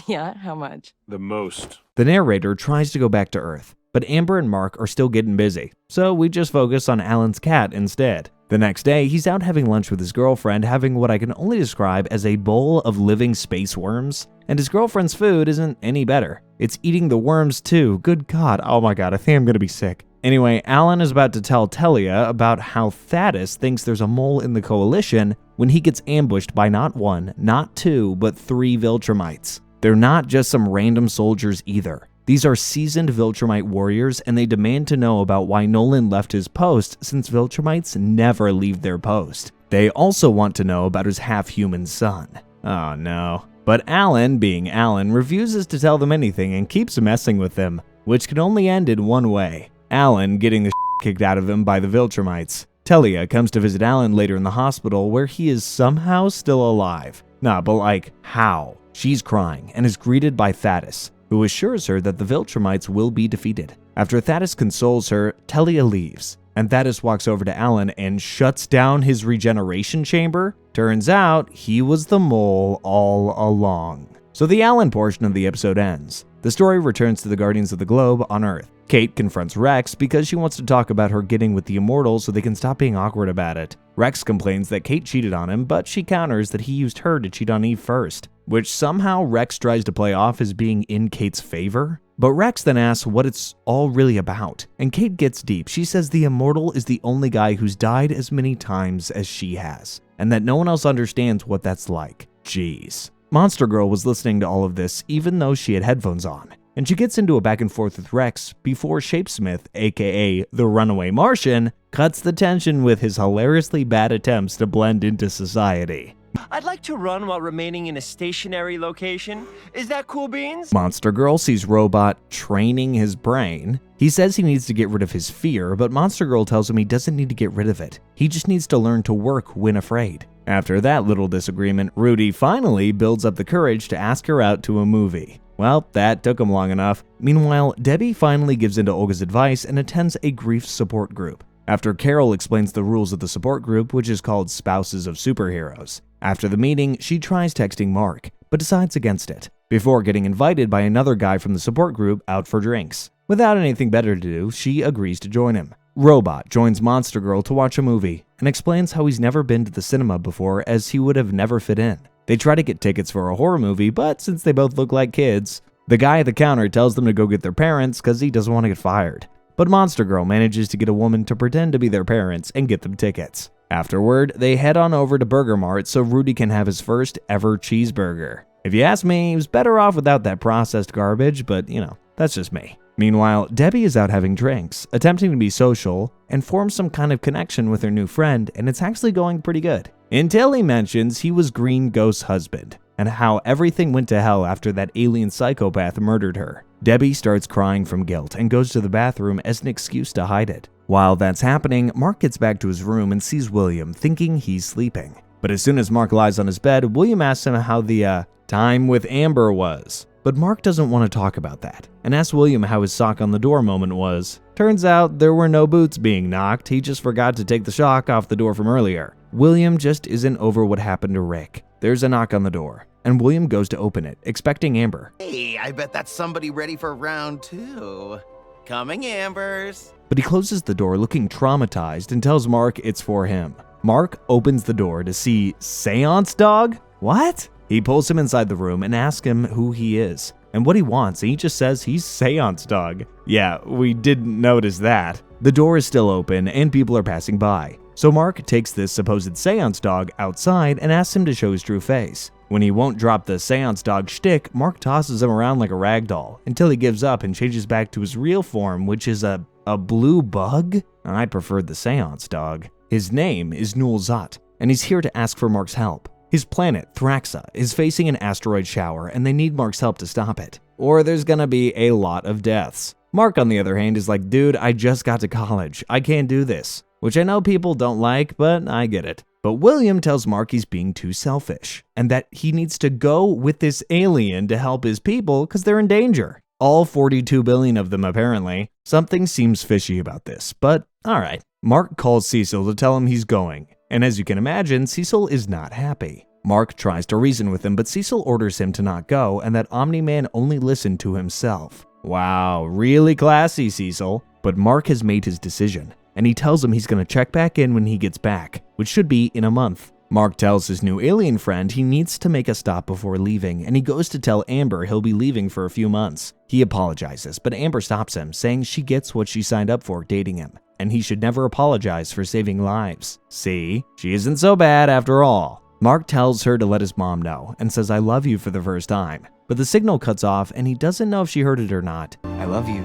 Yeah, how much? The most. The narrator tries to go back to Earth, but Amber and Mark are still getting busy, so we just focus on Alan's cat instead. The next day, he's out having lunch with his girlfriend, having what I can only describe as a bowl of living space worms, and his girlfriend's food isn't any better. It's eating the worms too. Good God, oh my God, I think I'm gonna be sick. Anyway, Alan is about to tell Telia about how Thaddeus thinks there's a mole in the Coalition when he gets ambushed by not one, not two, but 3 Viltrumites. They're not just some random soldiers either. These are seasoned Viltrumite warriors, and they demand to know about why Nolan left his post, since Viltrumites never leave their post. They also want to know about his half-human son. Oh no. But Alan, being Alan, refuses to tell them anything and keeps messing with them, which can only end in one way. Alan getting the kicked out of him by the Viltrumites. Telia comes to visit Alan later in the hospital, where he is somehow still alive. Nah, but like, how? She's crying and is greeted by Thaddeus, who assures her that the Viltrumites will be defeated. After Thaddeus consoles her, Telia leaves, and Thaddeus walks over to Alan and shuts down his regeneration chamber. Turns out, he was the mole all along. So the Alan portion of the episode ends. The story returns to the Guardians of the Globe on Earth. Kate confronts Rex because she wants to talk about her getting with the Immortals so they can stop being awkward about it. Rex complains that Kate cheated on him, but she counters that he used her to cheat on Eve first, which somehow Rex tries to play off as being in Kate's favor. But Rex then asks what it's all really about, and Kate gets deep. She says the Immortal is the only guy who's died as many times as she has, and that no one else understands what that's like. Jeez. Monster Girl was listening to all of this even though she had headphones on, and she gets into a back and forth with Rex before Shapesmith, aka the Runaway Martian, cuts the tension with his hilariously bad attempts to blend into society. I'd like to run while remaining in a stationary location. Is that cool beans? Monster Girl sees Robot training his brain. He says he needs to get rid of his fear, but Monster Girl tells him he doesn't need to get rid of it. He just needs to learn to work when afraid. After that little disagreement, Rudy finally builds up the courage to ask her out to a movie. Well, that took him long enough. Meanwhile, Debbie finally gives in to Olga's advice and attends a grief support group. After Carol explains the rules of the support group, which is called Spouses of Superheroes. After the meeting, she tries texting Mark, but decides against it, before getting invited by another guy from the support group out for drinks. Without anything better to do, she agrees to join him. Robot joins Monster Girl to watch a movie, and explains how he's never been to the cinema before as he would have never fit in. They try to get tickets for a horror movie, but since they both look like kids, the guy at the counter tells them to go get their parents because he doesn't want to get fired. But Monster Girl manages to get a woman to pretend to be their parents and get them tickets. Afterward, they head on over to Burger Mart so Rudy can have his first ever cheeseburger. If you ask me, he was better off without that processed garbage, but you know, that's just me. Meanwhile, Debbie is out having drinks, attempting to be social, and forms some kind of connection with her new friend, and it's actually going pretty good. Until he mentions he was Green Ghost's husband, and how everything went to hell after that alien psychopath murdered her. Debbie starts crying from guilt and goes to the bathroom as an excuse to hide it. While that's happening, Mark gets back to his room and sees William, thinking he's sleeping. But as soon as Mark lies on his bed, William asks him how the, time with Amber was. But Mark doesn't want to talk about that, and asks William how his sock on the door moment was. Turns out there were no boots being knocked, he just forgot to take the shock off the door from earlier. William just isn't over what happened to Rick. There's a knock on the door, and William goes to open it, expecting Amber. Hey, I bet that's somebody ready for round 2. Coming, Ambers. But he closes the door looking traumatized and tells Mark it's for him. Mark opens the door to see Seance Dog? What? He pulls him inside the room and asks him who he is and what he wants, and he just says he's Seance Dog. Yeah, we didn't notice that. The door is still open and people are passing by. So Mark takes this supposed Seance Dog outside and asks him to show his true face. When he won't drop the Seance Dog shtick, Mark tosses him around like a rag doll until he gives up and changes back to his real form, which is a blue bug? I preferred the Seance Dog. His name is Nul Zot, and he's here to ask for Mark's help. His planet, Thraxa, is facing an asteroid shower, and they need Mark's help to stop it, or there's gonna be a lot of deaths. Mark, on the other hand, is like, dude, I just got to college. I can't do this. which I know people don't like, but I get it. But William tells Mark he's being too selfish, and that he needs to go with this alien to help his people because they're in danger. All 42 billion of them, apparently. Something seems fishy about this, but alright. Mark calls Cecil to tell him he's going, and as you can imagine, Cecil is not happy. Mark tries to reason with him, but Cecil orders him to not go and that Omni-Man only listen to himself. Wow, really classy, Cecil. But Mark has made his decision, and he tells him he's going to check back in when he gets back, which should be in a month. Mark tells his new alien friend he needs to make a stop before leaving, and he goes to tell Amber he'll be leaving for a few months. He apologizes, but Amber stops him, saying she gets what she signed up for dating him, and he should never apologize for saving lives. See, she isn't so bad after all. Mark tells her to let his mom know, and says I love you for the first time. But the signal cuts off, and he doesn't know if she heard it or not. I love you.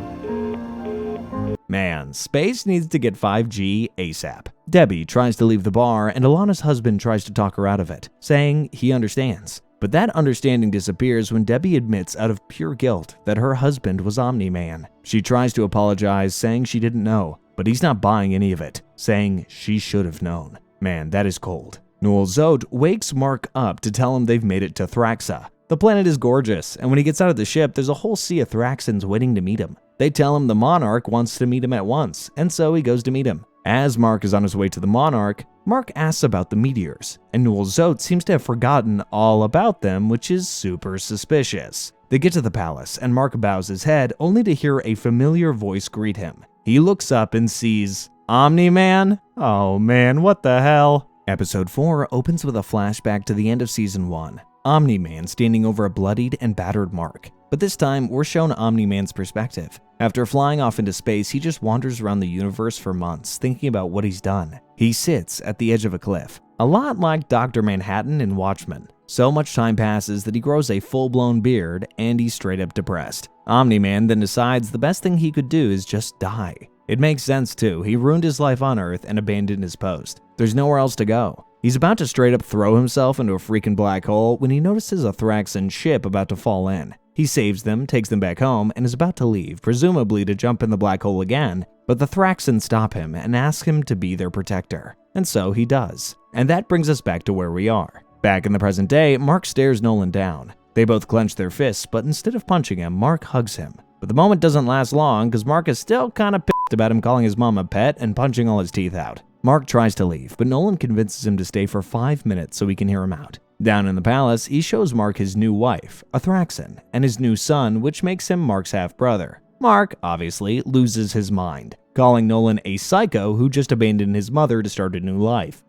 Man, space needs to get 5G ASAP. Debbie tries to leave the bar, and Alana's husband tries to talk her out of it, saying he understands. But that understanding disappears when Debbie admits out of pure guilt that her husband was Omni-Man. She tries to apologize, saying she didn't know, but he's not buying any of it, saying she should have known. Man, that is cold. Newell Zote wakes Mark up to tell him they've made it to Thraxa. The planet is gorgeous, and when he gets out of the ship, there's a whole sea of Thraxans waiting to meet him. They tell him the Monarch wants to meet him at once, and so he goes to meet him. As Mark is on his way to the Monarch, Mark asks about the meteors, and Newell Zote seems to have forgotten all about them, which is super suspicious. They get to the palace, and Mark bows his head only to hear a familiar voice greet him. He looks up and sees Omni-Man? Oh man, what the hell? Episode 4 opens with a flashback to the end of Season 1. Omni-Man standing over a bloodied and battered Mark. But this time, we're shown Omni-Man's perspective. After flying off into space, he just wanders around the universe for months, thinking about what he's done. He sits at the edge of a cliff, a lot like Dr. Manhattan in Watchmen. So much time passes that he grows a full-blown beard, and he's straight up depressed. Omni-Man then decides the best thing he could do is just die. It makes sense too, he ruined his life on Earth and abandoned his post. There's nowhere else to go. He's about to straight up throw himself into a freaking black hole when he notices a Thraxan ship about to fall in. He saves them, takes them back home, and is about to leave, presumably to jump in the black hole again, but the Thraxans stop him and ask him to be their protector. And so he does. And that brings us back to where we are. Back in the present day, Mark stares Nolan down. They both clench their fists, but instead of punching him, Mark hugs him. But the moment doesn't last long because Mark is still kinda pissed about him calling his mom a pet and punching all his teeth out. Mark tries to leave, but Nolan convinces him to stay for 5 minutes so he can hear him out. Down in the palace, he shows Mark his new wife, a Thraxan, and his new son, which makes him Mark's half-brother. Mark, obviously, loses his mind, calling Nolan a psycho who just abandoned his mother to start a new life.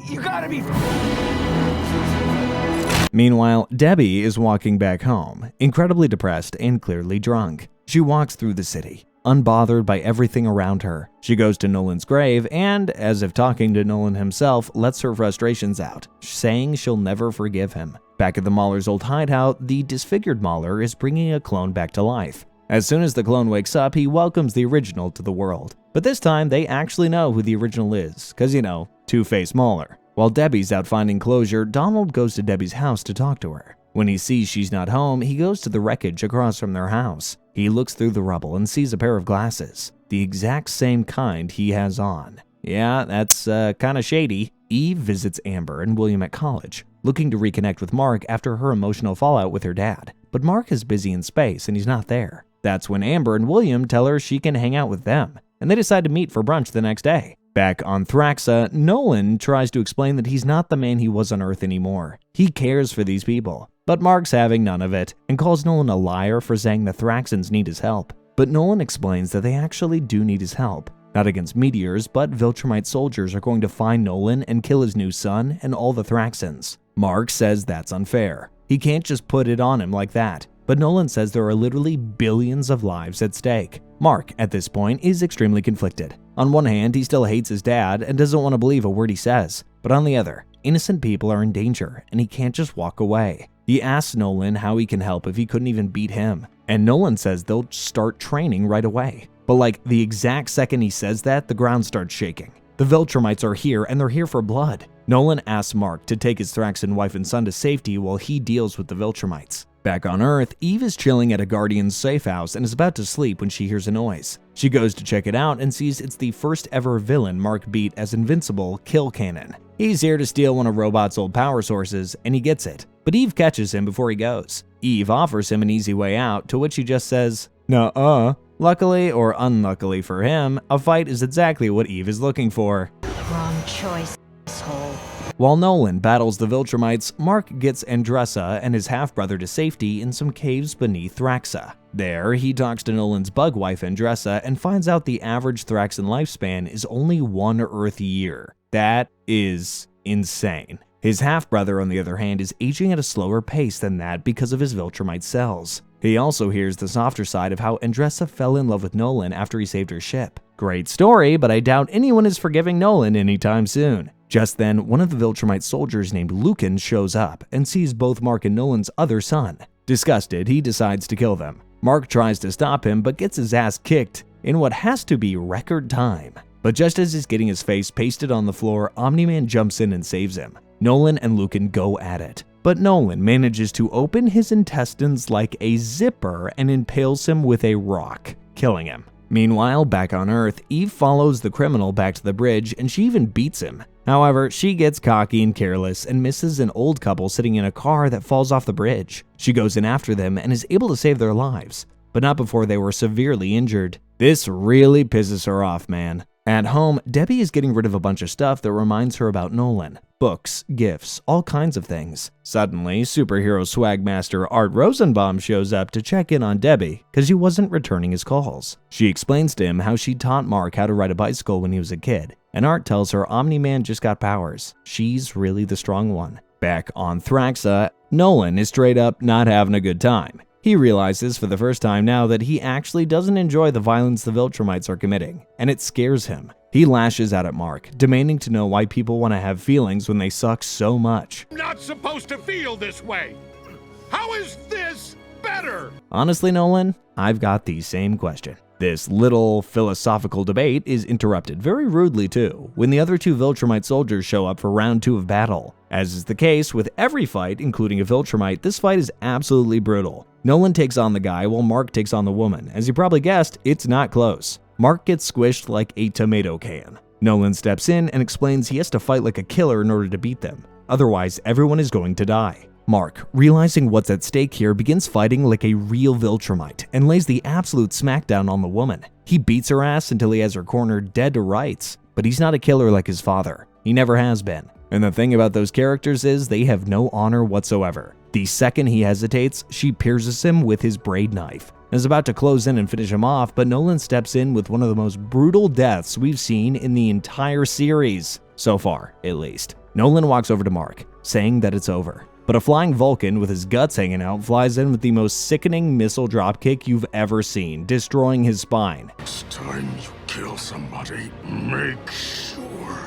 You gotta be... Meanwhile, Debbie is walking back home, incredibly depressed and clearly drunk. She walks through the city, unbothered by everything around her. She goes to Nolan's grave and, as if talking to Nolan himself, lets her frustrations out, saying she'll never forgive him. Back at the Mauler's old hideout, the disfigured Mauler is bringing a clone back to life. As soon as the clone wakes up, he welcomes the original to the world. But this time, they actually know who the original is, cause you know, Two-Face Mauler. While Debbie's out finding closure, Donald goes to Debbie's house to talk to her. When he sees she's not home, he goes to the wreckage across from their house. He looks through the rubble and sees a pair of glasses, the exact same kind he has on. Yeah, that's kinda shady. Eve visits Amber and William at college, looking to reconnect with Mark after her emotional fallout with her dad. But Mark is busy in space and he's not there. That's when Amber and William tell her she can hang out with them, and they decide to meet for brunch the next day. Back on Thraxa, Nolan tries to explain that he's not the man he was on Earth anymore. He cares for these people. But Mark's having none of it, and calls Nolan a liar for saying the Thraxans need his help. But Nolan explains that they actually do need his help. Not against meteors, but Viltrumite soldiers are going to find Nolan and kill his new son and all the Thraxans. Mark says that's unfair. He can't just put it on him like that. But Nolan says there are literally billions of lives at stake. Mark, at this point, is extremely conflicted. On one hand, he still hates his dad and doesn't want to believe a word he says. But on the other, innocent people are in danger, and he can't just walk away. He asks Nolan how he can help if he couldn't even beat him, and Nolan says they'll start training right away. But like the exact second he says that, the ground starts shaking. The Viltrumites are here, and they're here for blood. Nolan asks Mark to take his Thraxan wife and son to safety while he deals with the Viltrumites. Back on Earth, Eve is chilling at a Guardian's safe house and is about to sleep when she hears a noise. She goes to check it out and sees it's the first ever villain Mark beat as Invincible, Kill Cannon. He's here to steal one of Robot's old power sources, and he gets it. But Eve catches him before he goes. Eve offers him an easy way out, to which he just says, "Nuh-uh." Luckily, or unluckily for him, a fight is exactly what Eve is looking for. Wrong choice, asshole. While Nolan battles the Viltrumites, Mark gets Andressa and his half-brother to safety in some caves beneath Thraxa. There, he talks to Nolan's bug wife Andressa and finds out the average Thraxan lifespan is only 1 Earth year. That is insane. His half-brother, on the other hand, is aging at a slower pace than that because of his Viltrumite cells. He also hears the softer side of how Andressa fell in love with Nolan after he saved her ship. Great story, but I doubt anyone is forgiving Nolan anytime soon. Just then, one of the Viltrumite soldiers named Lucan shows up and sees both Mark and Nolan's other son. Disgusted, he decides to kill them. Mark tries to stop him, but gets his ass kicked in what has to be record time. But just as he's getting his face pasted on the floor, Omni-Man jumps in and saves him. Nolan and Lucan go at it, but Nolan manages to open his intestines like a zipper and impales him with a rock, killing him. Meanwhile, back on Earth, Eve follows the criminal back to the bridge and she even beats him. However, she gets cocky and careless and misses an old couple sitting in a car that falls off the bridge. She goes in after them and is able to save their lives, but not before they were severely injured. This really pisses her off, man. At home, Debbie is getting rid of a bunch of stuff that reminds her about Nolan. Books, gifts, all kinds of things. Suddenly, superhero swag master Art Rosenbaum shows up to check in on Debbie because he wasn't returning his calls. She explains to him how she taught Mark how to ride a bicycle when he was a kid, and Art tells her Omni-Man just got powers. She's really the strong one. Back on Thraxa, Nolan is straight up not having a good time. He realizes for the first time now that he actually doesn't enjoy the violence the Viltrumites are committing, and it scares him. He lashes out at Mark, demanding to know why people want to have feelings when they suck so much. I'm not supposed to feel this way. How is this better? Honestly, Nolan, I've got the same question. This little philosophical debate is interrupted very rudely too, when the other two Viltrumite soldiers show up for round 2 of battle. As is the case with every fight, including a Viltrumite, this fight is absolutely brutal. Nolan takes on the guy while Mark takes on the woman. As you probably guessed, it's not close. Mark gets squished like a tomato can. Nolan steps in and explains he has to fight like a killer in order to beat them. Otherwise, everyone is going to die. Mark, realizing what's at stake here, begins fighting like a real Viltrumite and lays the absolute smackdown on the woman. He beats her ass until he has her cornered dead to rights, but he's not a killer like his father. He never has been. And the thing about those characters is they have no honor whatsoever. The second he hesitates, she pierces him with his braid knife and is about to close in and finish him off, but Nolan steps in with one of the most brutal deaths we've seen in the entire series. So far, at least. Nolan walks over to Mark, saying that it's over. But a flying Vulcan with his guts hanging out flies in with the most sickening missile dropkick you've ever seen, destroying his spine. Next time you kill somebody, make sure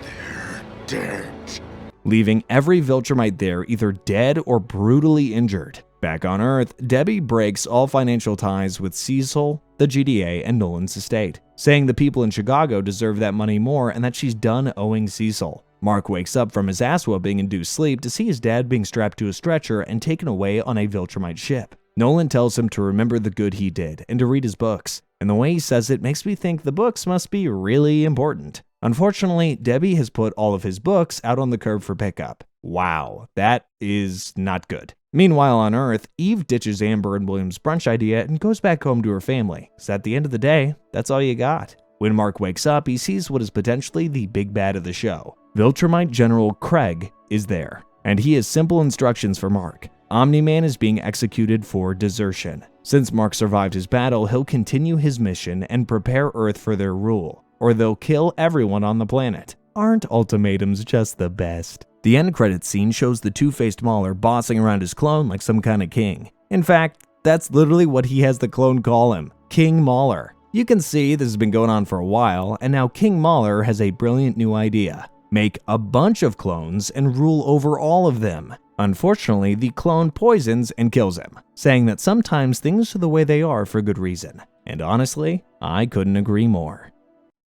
they're dead. Leaving every Viltrumite there either dead or brutally injured. Back on Earth, Debbie breaks all financial ties with Cecil, the GDA, and Nolan's estate, saying the people in Chicago deserve that money more and that she's done owing Cecil. Mark wakes up from his ass-whooping induced sleep to see his dad being strapped to a stretcher and taken away on a Viltrumite ship. Nolan tells him to remember the good he did and to read his books, and the way he says it makes me think the books must be really important. Unfortunately, Debbie has put all of his books out on the curb for pickup. Wow, that is not good. Meanwhile on Earth, Eve ditches Amber and William's brunch idea and goes back home to her family, because at the end of the day, that's all you got. When Mark wakes up, he sees what is potentially the big bad of the show. Viltrumite General Craig is there, and he has simple instructions for Mark. Omni-Man is being executed for desertion. Since Mark survived his battle, he'll continue his mission and prepare Earth for their rule, or they'll kill everyone on the planet. Aren't ultimatums just the best? The end credits scene shows the two-faced Mauler bossing around his clone like some kind of king. In fact, that's literally what he has the clone call him, King Mauler. You can see this has been going on for a while, and now King Mauler has a brilliant new idea. Make a bunch of clones and rule over all of them. Unfortunately, the clone poisons and kills him, saying that sometimes things are the way they are for good reason. And honestly, I couldn't agree more.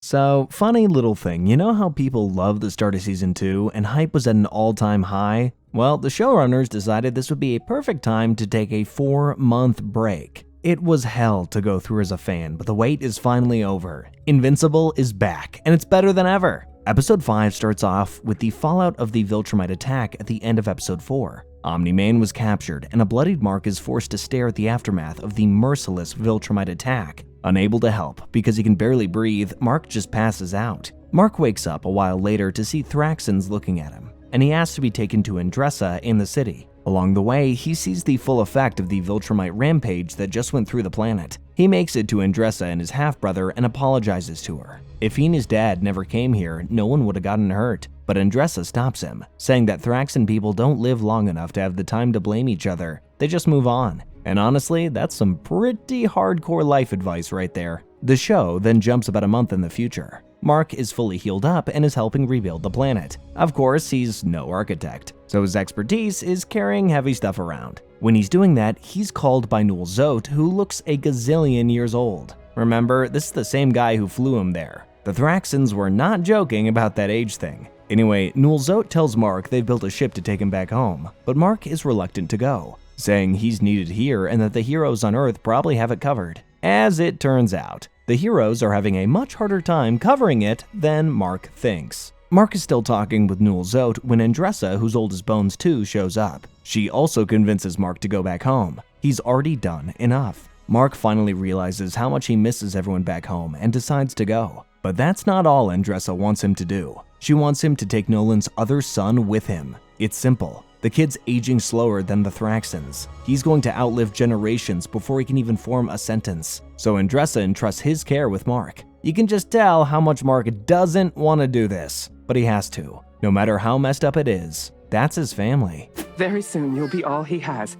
So, funny little thing, you know how people love the start of Season 2 and hype was at an all-time high? Well, the showrunners decided this would be a perfect time to take a 4-month break. It was hell to go through as a fan, but the wait is finally over. Invincible is back, and it's better than ever. Episode 5 starts off with the fallout of the Viltrumite attack at the end of Episode 4. Omni-Man was captured, and a bloodied Mark is forced to stare at the aftermath of the merciless Viltrumite attack. Unable to help because he can barely breathe, Mark just passes out. Mark wakes up a while later to see Thraxans looking at him, and he asks to be taken to Andressa in the city. Along the way, he sees the full effect of the Viltrumite rampage that just went through the planet. He makes it to Andressa and his half-brother and apologizes to her. If he and his dad never came here, no one would have gotten hurt. But Andressa stops him, saying that Thraxan people don't live long enough to have the time to blame each other. They just move on. And honestly, that's some pretty hardcore life advice right there. The show then jumps about a month in the future. Mark is fully healed up and is helping rebuild the planet. Of course, he's no architect, so his expertise is carrying heavy stuff around. When he's doing that, he's called by Newell Zote, who looks a gazillion years old. Remember, this is the same guy who flew him there. The Thraxans were not joking about that age thing. Anyway, Newell Zote tells Mark they've built a ship to take him back home, but Mark is reluctant to go, saying he's needed here and that the heroes on Earth probably have it covered. As it turns out, the heroes are having a much harder time covering it than Mark thinks. Mark is still talking with Newell Zote when Andressa, who's old as bones too, shows up. She also convinces Mark to go back home. He's already done enough. Mark finally realizes how much he misses everyone back home and decides to go. But that's not all Andressa wants him to do. She wants him to take Nolan's other son with him. It's simple. The kid's aging slower than the Thraxans. He's going to outlive generations before he can even form a sentence. So Andressa entrusts his care with Mark. You can just tell how much Mark doesn't want to do this, but he has to. No matter how messed up it is, that's his family. Very soon you'll be all he has,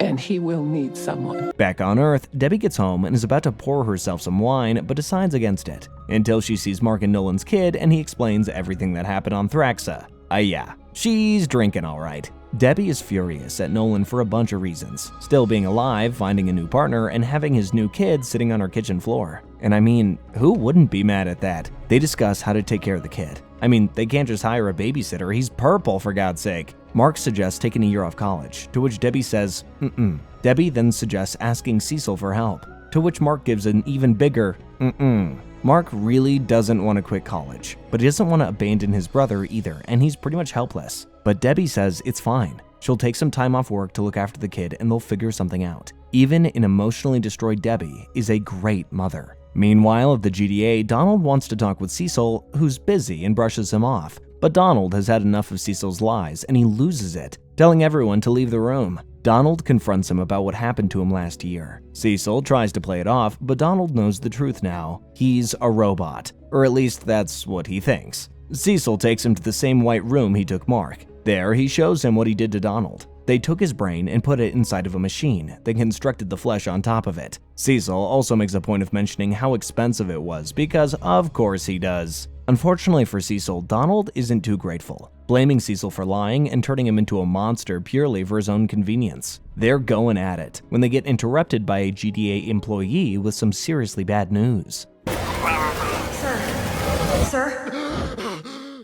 and he will need someone. Back on Earth, Debbie gets home and is about to pour herself some wine, but decides against it, until she sees Mark and Nolan's kid and he explains everything that happened on Thraxa. Yeah, she's drinking all right. Debbie is furious at Nolan for a bunch of reasons. Still being alive, finding a new partner, and having his new kid sitting on her kitchen floor. And I mean, who wouldn't be mad at that? They discuss how to take care of the kid. I mean, they can't just hire a babysitter, he's purple for God's sake. Mark suggests taking a year off college, to which Debbie says, Debbie then suggests asking Cecil for help, to which Mark gives an even bigger, Mark really doesn't want to quit college, but he doesn't want to abandon his brother either, and he's pretty much helpless. But Debbie says it's fine. She'll take some time off work to look after the kid and they'll figure something out. Even an emotionally destroyed Debbie is a great mother. Meanwhile, at the GDA, Donald wants to talk with Cecil, who's busy, and brushes him off. But Donald has had enough of Cecil's lies and he loses it, telling everyone to leave the room. Donald confronts him about what happened to him last year. Cecil tries to play it off, but Donald knows the truth now. He's a robot, or at least that's what he thinks. Cecil takes him to the same white room he took Mark. There, he shows him what he did to Donald. They took his brain and put it inside of a machine, then constructed the flesh on top of it. Cecil also makes a point of mentioning how expensive it was, because of course he does. Unfortunately for Cecil, Donald isn't too grateful, blaming Cecil for lying and turning him into a monster purely for his own convenience. They're going at it when they get interrupted by a GDA employee with some seriously bad news. Sir?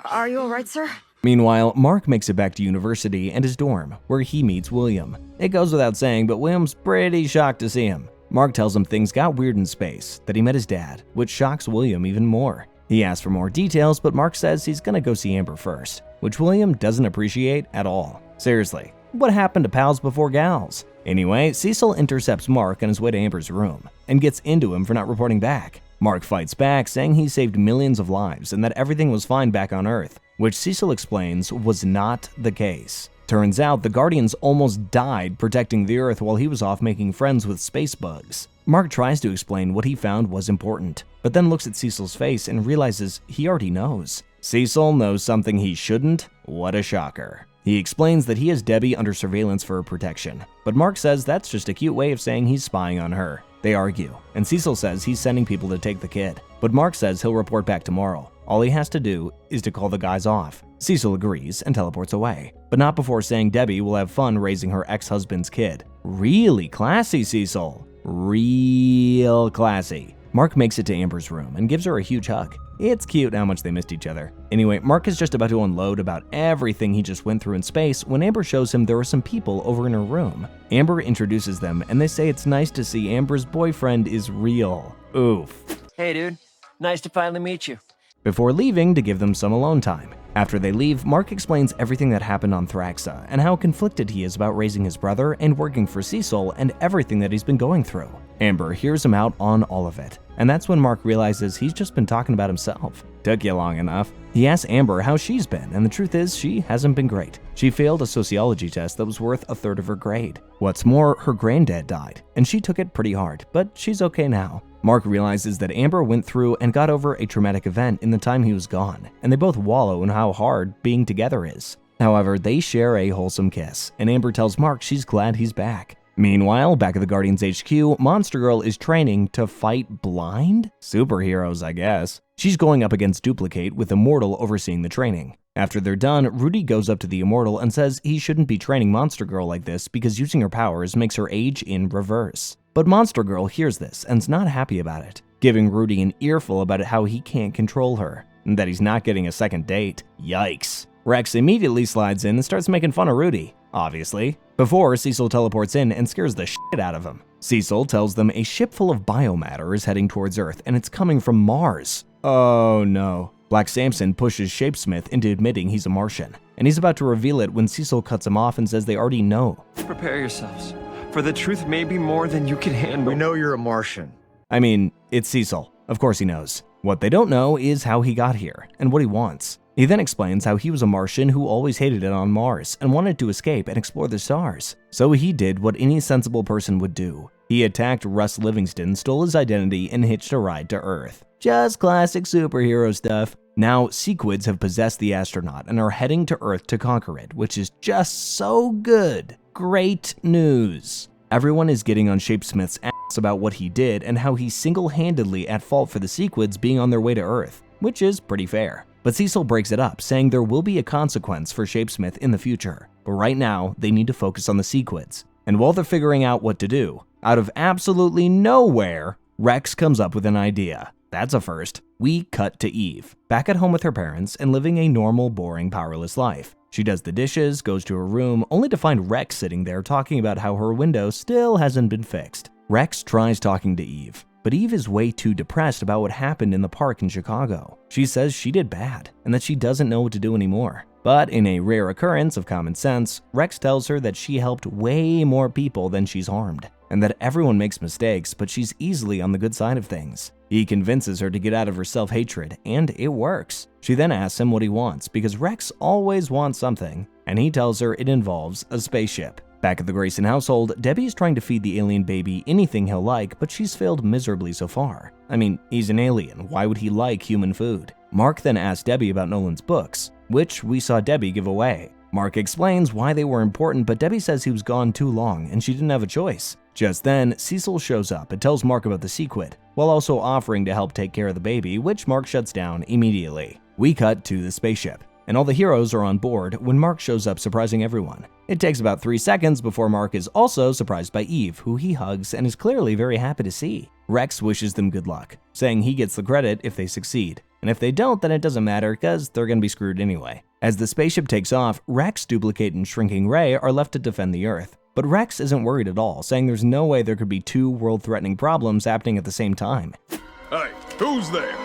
Are you alright, sir? Meanwhile, Mark makes it back to university and his dorm, where he meets William. It goes without saying, but William's pretty shocked to see him. Mark tells him things got weird in space, that he met his dad, which shocks William even more. He asks for more details, but Mark says he's gonna go see Amber first, which William doesn't appreciate at all. Seriously, what happened to pals before gals? Anyway, Cecil intercepts Mark on his way to Amber's room, and gets into him for not reporting back. Mark fights back, saying he saved millions of lives and that everything was fine back on Earth, which Cecil explains was not the case. Turns out the Guardians almost died protecting the Earth while he was off making friends with space bugs. Mark tries to explain what he found was important, but then looks at Cecil's face and realizes he already knows. Cecil knows something he shouldn't? What a shocker. He explains that he has Debbie under surveillance for her protection, but Mark says that's just a cute way of saying he's spying on her. They argue, and Cecil says he's sending people to take the kid, but Mark says he'll report back tomorrow. All he has to do is to call the guys off. Cecil agrees and teleports away, but not before saying Debbie will have fun raising her ex-husband's kid. Really classy, Cecil. Real classy. Mark makes it to Amber's room and gives her a huge hug. It's cute how much they missed each other. Anyway, Mark is just about to unload about everything he just went through in space when Amber shows him there are some people over in her room. Amber introduces them and they say it's nice to see Amber's boyfriend is real. Oof. Hey, dude. Nice to finally meet you. Before leaving to give them some alone time. After they leave, Mark explains everything that happened on Thraxa and how conflicted he is about raising his brother and working for Cecil and everything that he's been going through. Amber hears him out on all of it, and that's when Mark realizes he's just been talking about himself. Took you long enough. He asks Amber how she's been, and the truth is she hasn't been great. She failed a sociology test that was worth a third of her grade. What's more, her granddad died, and she took it pretty hard, but she's okay now. Mark realizes that Amber went through and got over a traumatic event in the time he was gone, and they both wallow in how hard being together is. However, they share a wholesome kiss, and Amber tells Mark she's glad he's back. Meanwhile, back at the Guardians HQ, Monster Girl is training to fight blind? Superheroes, I guess. She's going up against Duplicate with Immortal overseeing the training. After they're done, Rudy goes up to the Immortal and says he shouldn't be training Monster Girl like this because using her powers makes her age in reverse. But Monster Girl hears this and's not happy about it, giving Rudy an earful about how he can't control her, and that he's not getting a second date. Yikes. Rex immediately slides in and starts making fun of Rudy, obviously, before Cecil teleports in and scares the shit out of him. Cecil tells them a ship full of biomatter is heading towards Earth and it's coming from Mars. Oh no. Black Samson pushes Shapesmith into admitting he's a Martian, and he's about to reveal it when Cecil cuts him off and says they already know. Prepare yourselves, for the truth may be more than you can handle. We know you're a Martian. I mean, it's Cecil. Of course he knows. What they don't know is how he got here and what he wants. He then explains how he was a Martian who always hated it on Mars and wanted to escape and explore the stars. So he did what any sensible person would do. He attacked Russ Livingston, stole his identity, and hitched a ride to Earth. Just classic superhero stuff. Now, Sequids have possessed the astronaut and are heading to Earth to conquer it, which is just so good. Great news. Everyone is getting on Shapesmith's ass about what he did and how he's single-handedly at fault for the Sequids being on their way to Earth, which is pretty fair. But Cecil breaks it up, saying there will be a consequence for Shapesmith in the future. But right now, they need to focus on the Sequids. And while they're figuring out what to do, out of absolutely nowhere, Rex comes up with an idea. That's a first. We cut to Eve, back at home with her parents and living a normal, boring, powerless life. She does the dishes, goes to her room, only to find Rex sitting there talking about how her window still hasn't been fixed. Rex tries talking to Eve, but Eve is way too depressed about what happened in the park in Chicago. She says she did bad and that she doesn't know what to do anymore. But in a rare occurrence of common sense, Rex tells her that she helped way more people than she's harmed, and that everyone makes mistakes, but she's easily on the good side of things. He convinces her to get out of her self-hatred, and it works. She then asks him what he wants, because Rex always wants something, and he tells her it involves a spaceship. Back at the Grayson household, Debbie is trying to feed the alien baby anything he'll like, but she's failed miserably so far. I mean, he's an alien, why would he like human food? Mark then asks Debbie about Nolan's books, which we saw Debbie give away. Mark explains why they were important, but Debbie says he was gone too long and she didn't have a choice. Just then, Cecil shows up and tells Mark about the Sequid, while also offering to help take care of the baby, which Mark shuts down immediately. We cut to the spaceship, and all the heroes are on board when Mark shows up surprising everyone. It takes about 3 seconds before Mark is also surprised by Eve, who he hugs and is clearly very happy to see. Rex wishes them good luck, saying he gets the credit if they succeed, and if they don't, then it doesn't matter because they're gonna be screwed anyway. As the spaceship takes off, Rex, Duplicate, and Shrinking Ray are left to defend the Earth. But Rex isn't worried at all, saying there's no way there could be 2 world-threatening problems happening at the same time. Hey, who's there?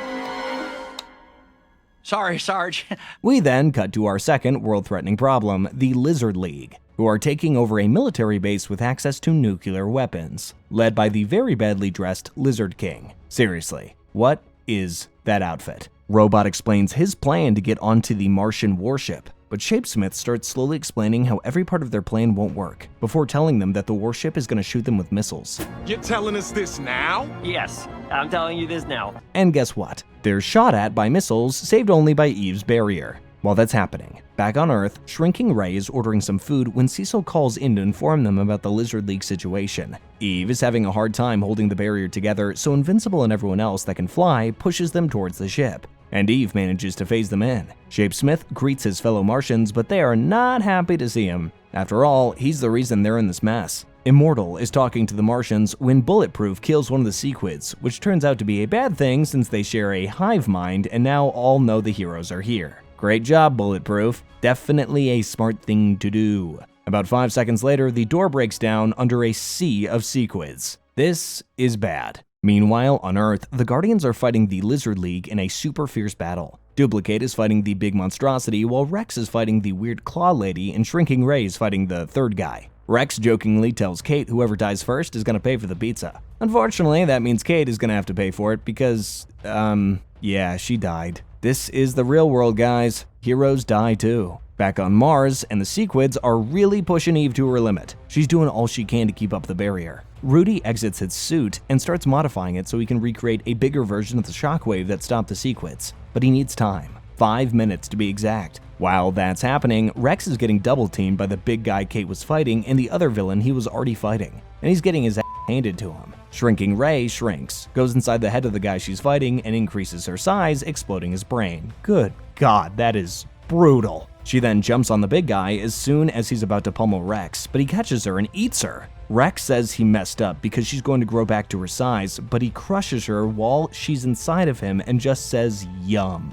Sorry, Sarge. We then cut to our second world-threatening problem, the Lizard League, who are taking over a military base with access to nuclear weapons, led by the very badly dressed Lizard King. Seriously, what is that outfit? Robot explains his plan to get onto the Martian warship, but Shapesmith starts slowly explaining how every part of their plan won't work, before telling them that the warship is going to shoot them with missiles. You're telling us this now? Yes, I'm telling you this now. And guess what? They're shot at by missiles, saved only by Eve's barrier. While that's happening, back on Earth, Shrinking Ray is ordering some food when Cecil calls in to inform them about the Lizard League situation. Eve is having a hard time holding the barrier together, so Invincible and everyone else that can fly pushes them towards the ship, and Eve manages to phase them in. Shapesmith greets his fellow Martians, but they are not happy to see him. After all, he's the reason they're in this mess. Immortal is talking to the Martians when Bulletproof kills one of the Sequids, which turns out to be a bad thing since they share a hive mind and now all know the heroes are here. Great job, Bulletproof. Definitely a smart thing to do. About 5 seconds later, the door breaks down under a sea of Sequids. This is bad. Meanwhile, on Earth, the Guardians are fighting the Lizard League in a super fierce battle. Duplicate is fighting the big monstrosity, while Rex is fighting the weird claw lady, and Shrinking Ray is fighting the third guy. Rex jokingly tells Kate whoever dies first is gonna pay for the pizza. Unfortunately, that means Kate is gonna have to pay for it because, yeah, she died. This is the real world, guys. Heroes die too. Back on Mars, and the Sequids are really pushing Eve to her limit. She's doing all she can to keep up the barrier. Rudy exits his suit and starts modifying it so he can recreate a bigger version of the shockwave that stopped the Sequids. But he needs time. 5 minutes to be exact. While that's happening, Rex is getting double-teamed by the big guy Kate was fighting and the other villain he was already fighting. And he's getting his ass handed to him. Shrinking Ray shrinks, goes inside the head of the guy she's fighting, and increases her size, exploding his brain. Good God, that is brutal. She then jumps on the big guy as soon as he's about to pummel Rex, but he catches her and eats her. Rex says he messed up because she's going to grow back to her size, but he crushes her while she's inside of him and just says, "Yum."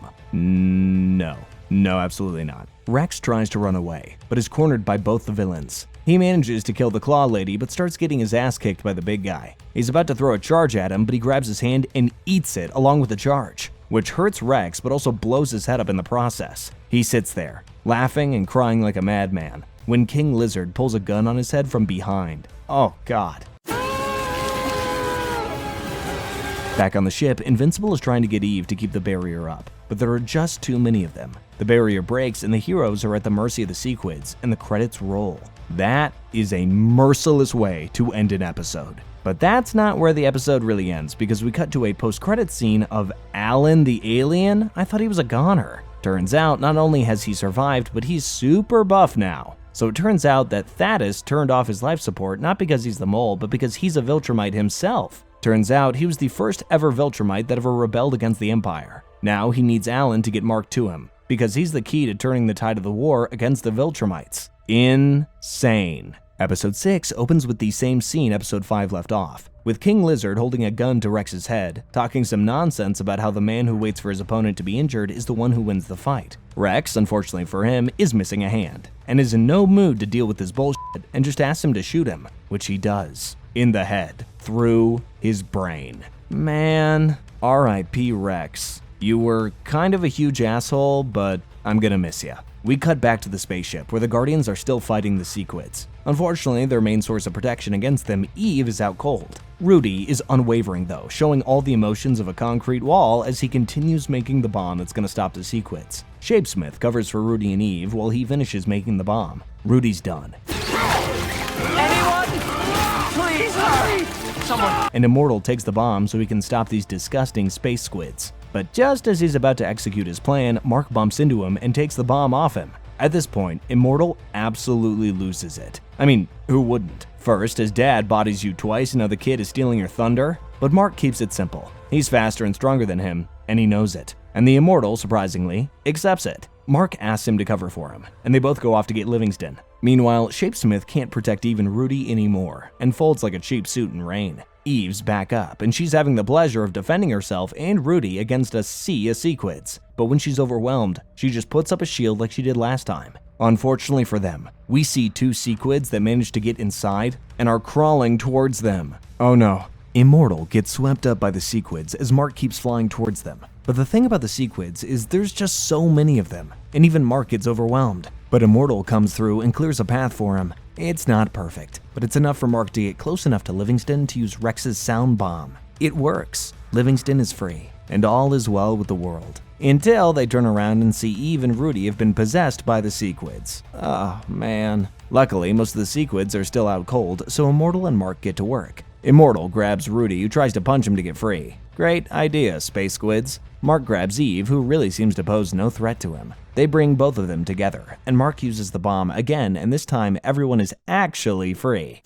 No, absolutely not. Rex tries to run away, but is cornered by both the villains. He manages to kill the claw lady, but starts getting his ass kicked by the big guy. He's about to throw a charge at him, but he grabs his hand and eats it along with the charge, which hurts Rex but also blows his head up in the process. He sits there, laughing and crying like a madman, when King Lizard pulls a gun on his head from behind. Oh God. Back on the ship, Invincible is trying to get Eve to keep the barrier up, but there are just too many of them. The barrier breaks and the heroes are at the mercy of the Sequids, and the credits roll. That is a merciless way to end an episode. But that's not where the episode really ends, because we cut to a post-credits scene of Alan the alien. I thought he was a goner. Turns out, not only has he survived, but he's super buff now. So it turns out that Thaddeus turned off his life support not because he's the mole, but because he's a Viltrumite himself. Turns out he was the first ever Viltrumite that ever rebelled against the Empire. Now he needs Alan to get Mark to him, because he's the key to turning the tide of the war against the Viltrumites. Insane. Episode 6 opens with the same scene Episode 5 left off, with King Lizard holding a gun to Rex's head, talking some nonsense about how the man who waits for his opponent to be injured is the one who wins the fight. Rex, unfortunately for him, is missing a hand, and is in no mood to deal with this bullshit and just asks him to shoot him, which he does. In the head, through his brain. Man, R.I.P. Rex. You were kind of a huge asshole, but I'm gonna miss ya. We cut back to the spaceship, where the Guardians are still fighting the Sequids. Unfortunately, their main source of protection against them, Eve, is out cold. Rudy is unwavering though, showing all the emotions of a concrete wall as he continues making the bomb that's gonna stop the Sequids. Shapesmith covers for Rudy and Eve while he finishes making the bomb. Rudy's done. Anyone? Please hurry! Someone. And Immortal takes the bomb so he can stop these disgusting space squids. But just as he's about to execute his plan, Mark bumps into him and takes the bomb off him. At this point, Immortal absolutely loses it. I mean, who wouldn't? First, his dad bodies you twice and now the kid is stealing your thunder. But Mark keeps it simple. He's faster and stronger than him, and he knows it. And the Immortal, surprisingly, accepts it. Mark asks him to cover for him, and they both go off to get Livingston. Meanwhile, Shapesmith can't protect even Rudy anymore, and folds like a cheap suit in rain. Eve's back up, and she's having the pleasure of defending herself and Rudy against a sea of Sequids. But when she's overwhelmed, she just puts up a shield like she did last time. Unfortunately for them, we see two Sequids that manage to get inside and are crawling towards them. Oh no. Immortal gets swept up by the Sequids as Mark keeps flying towards them. But the thing about the Sequids is there's just so many of them, and even Mark gets overwhelmed. But Immortal comes through and clears a path for him. It's not perfect, but it's enough for Mark to get close enough to Livingston to use Rex's sound bomb. It works. Livingston is free, and all is well with the world. Until they turn around and see Eve and Rudy have been possessed by the Sequids. Oh, man. Luckily, most of the Sequids are still out cold, so Immortal and Mark get to work. Immortal grabs Rudy, who tries to punch him to get free. Great idea, Space Squids. Mark grabs Eve, who really seems to pose no threat to him. They bring both of them together, and Mark uses the bomb again, and this time everyone is actually free.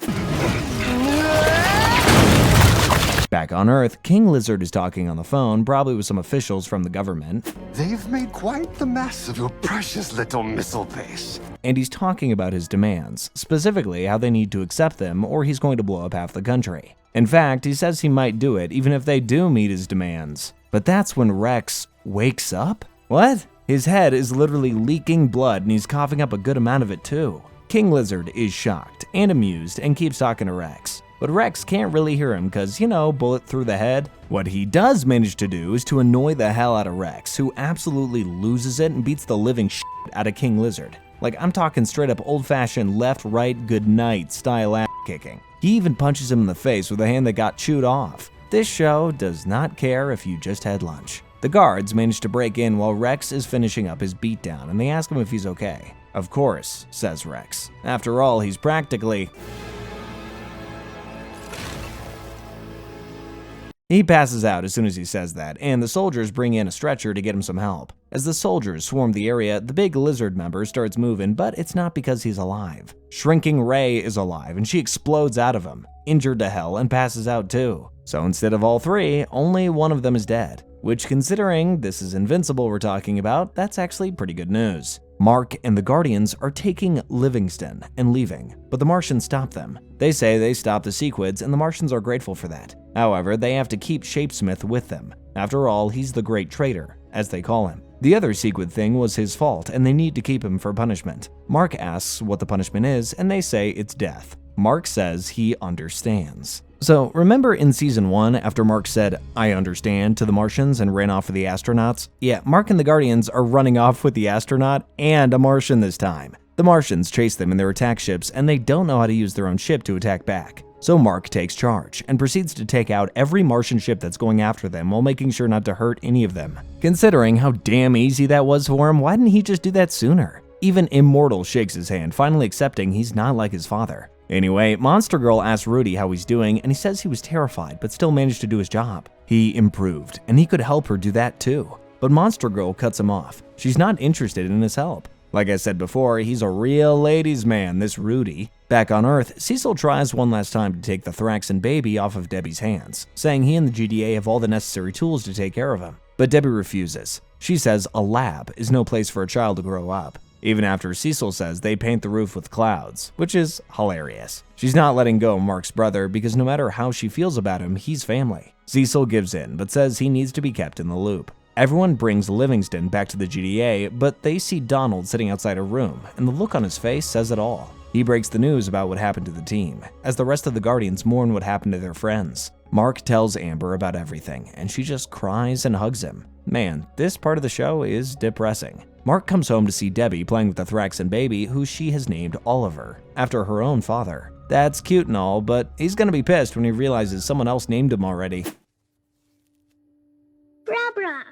Back on Earth, King Lizard is talking on the phone, probably with some officials from the government. They've made quite the mess of your precious little missile base. and he's talking about his demands, specifically how they need to accept them or he's going to blow up half the country. In fact, he says he might do it even if they do meet his demands. But that's when Rex wakes up? What? His head is literally leaking blood and he's coughing up a good amount of it too. King Lizard is shocked and amused and keeps talking to Rex. But Rex can't really hear him because, bullet through the head. What he does manage to do is to annoy the hell out of Rex, who absolutely loses it and beats the living shit out of King Lizard. Like, I'm talking straight up old-fashioned left-right good-night style ass-kicking. He even punches him in the face with a hand that got chewed off. This show does not care if you just had lunch. The guards manage to break in while Rex is finishing up his beatdown, and they ask him if he's okay. Of course, says Rex. After all, he's practically... He passes out as soon as he says that, and the soldiers bring in a stretcher to get him some help. As the soldiers swarm the area, the big lizard member starts moving, but it's not because he's alive. Shrinking Ray is alive, and she explodes out of him, injured to hell, and passes out too. So instead of all three, only one of them is dead. Which, considering this is Invincible we're talking about, that's actually pretty good news. Mark and the Guardians are taking Livingston and leaving, but the Martians stop them. They say they stopped the Sequids, and the Martians are grateful for that. However, they have to keep Shapesmith with them. After all, he's the Great Traitor, as they call him. The other Sequid thing was his fault, and they need to keep him for punishment. Mark asks what the punishment is, and they say it's death. Mark says he understands. So, remember in Season 1 after Mark said, "I understand" to the Martians and ran off with the astronauts? Yeah, Mark and the Guardians are running off with the astronaut and a Martian this time. The Martians chase them in their attack ships and they don't know how to use their own ship to attack back. So Mark takes charge and proceeds to take out every Martian ship that's going after them while making sure not to hurt any of them. Considering how damn easy that was for him, why didn't he just do that sooner? Even Immortal shakes his hand, finally accepting he's not like his father. Anyway, Monster Girl asks Rudy how he's doing, and he says he was terrified but still managed to do his job. He improved, and he could help her do that too. But Monster Girl cuts him off. She's not interested in his help. Like I said before, he's a real ladies' man, this Rudy. Back on Earth, Cecil tries one last time to take the Thraxan baby off of Debbie's hands, saying he and the GDA have all the necessary tools to take care of him. But Debbie refuses. She says a lab is no place for a child to grow up. Even after Cecil says they paint the roof with clouds, which is hilarious. She's not letting go of Mark's brother because no matter how she feels about him, he's family. Cecil gives in, but says he needs to be kept in the loop. Everyone brings Livingston back to the GDA, but they see Donald sitting outside a room, and the look on his face says it all. He breaks the news about what happened to the team, as the rest of the Guardians mourn what happened to their friends. Mark tells Amber about everything, and she just cries and hugs him. Man, this part of the show is depressing. Mark comes home to see Debbie playing with the Thraxan baby, who she has named Oliver, after her own father. That's cute and all, but he's gonna be pissed when he realizes someone else named him already. Bra-bra.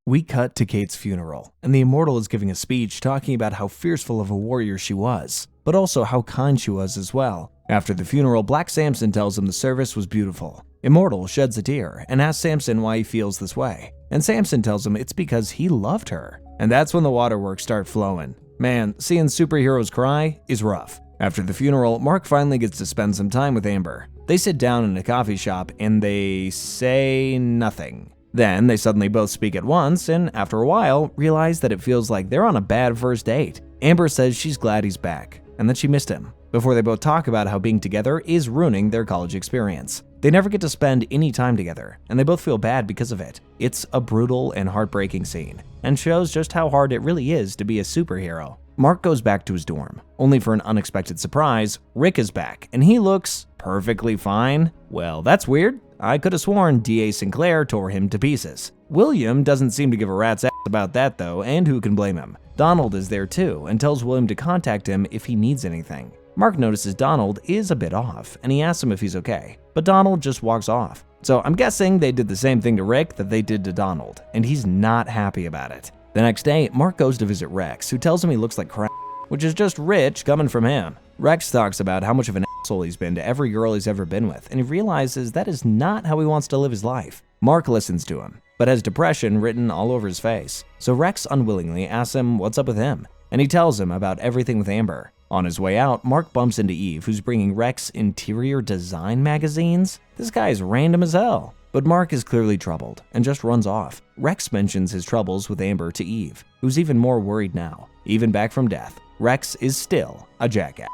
We cut to Kate's funeral, and the Immortal is giving a speech talking about how fearful of a warrior she was, but also how kind she was as well. After the funeral, Black Samson tells him the service was beautiful. Immortal sheds a tear and asks Samson why he feels this way, and Samson tells him it's because he loved her. And that's when the waterworks start flowing. Man, seeing superheroes cry is rough. After the funeral, Mark finally gets to spend some time with Amber. They sit down in a coffee shop and they say nothing. Then they suddenly both speak at once, and after a while, realize that it feels like they're on a bad first date. Amber says she's glad he's back, and that she missed him, before they both talk about how being together is ruining their college experience. They never get to spend any time together, and they both feel bad because of it. It's a brutal and heartbreaking scene, and shows just how hard it really is to be a superhero. Mark goes back to his dorm, only for an unexpected surprise. Rick is back, and he looks perfectly fine. Well, that's weird. I could have sworn D.A. Sinclair tore him to pieces. William doesn't seem to give a rat's ass about that though, and who can blame him? Donald is there too, and tells William to contact him if he needs anything. Mark notices Donald is a bit off, and he asks him if he's okay, but Donald just walks off. So I'm guessing they did the same thing to Rick that they did to Donald, and he's not happy about it. The next day, Mark goes to visit Rex, who tells him he looks like crap, which is just rich coming from him. Rex talks about how much of an asshole he's been to every girl he's ever been with, and he realizes that is not how he wants to live his life. Mark listens to him, but has depression written all over his face. So Rex unwillingly asks him what's up with him, and he tells him about everything with Amber. On his way out, Mark bumps into Eve, who's bringing Rex interior design magazines. This guy is random as hell. but Mark is clearly troubled and just runs off. Rex mentions his troubles with Amber to Eve, who's even more worried now. Even back from death, Rex is still a jackass.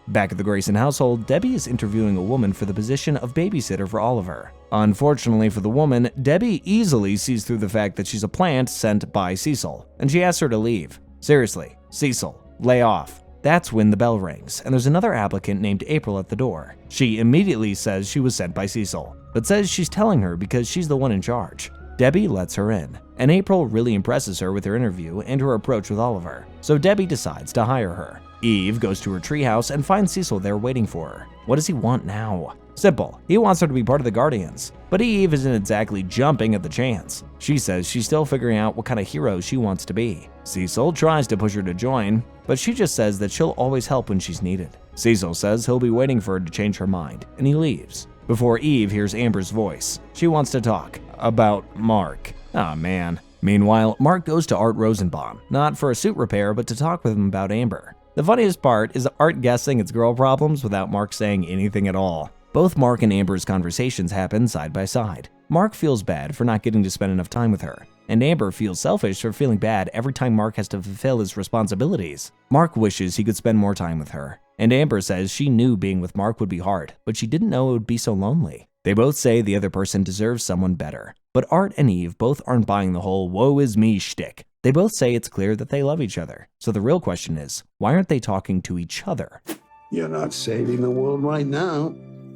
Back at the Grayson household, Debbie is interviewing a woman for the position of babysitter for Oliver. Unfortunately for the woman, Debbie easily sees through the fact that she's a plant sent by Cecil, and she asks her to leave. Seriously, Cecil, lay off. That's when the bell rings, and there's another applicant named April at the door. She immediately says she was sent by Cecil, but says she's telling her because she's the one in charge. Debbie lets her in, and April really impresses her with her interview and her approach with Oliver, so Debbie decides to hire her. Eve goes to her treehouse and finds Cecil there waiting for her. What does he want now? Simple, he wants her to be part of the Guardians. But Eve isn't exactly jumping at the chance. She says she's still figuring out what kind of hero she wants to be. Cecil tries to push her to join, but she just says that she'll always help when she's needed. Cecil says he'll be waiting for her to change her mind, and he leaves. Before Eve hears Amber's voice, she wants to talk about Mark. Aw, man. Meanwhile, Mark goes to Art Rosenbaum, not for a suit repair, but to talk with him about Amber. The funniest part is Art guessing it's girl problems without Mark saying anything at all. Both Mark and Amber's conversations happen side by side. Mark feels bad for not getting to spend enough time with her, and Amber feels selfish for feeling bad every time Mark has to fulfill his responsibilities. Mark wishes he could spend more time with her, and Amber says she knew being with Mark would be hard, but she didn't know it would be so lonely. They both say the other person deserves someone better, but Art and Eve both aren't buying the whole woe is me shtick. They both say it's clear that they love each other, so the real question is, why aren't they talking to each other? You're not saving the world right now.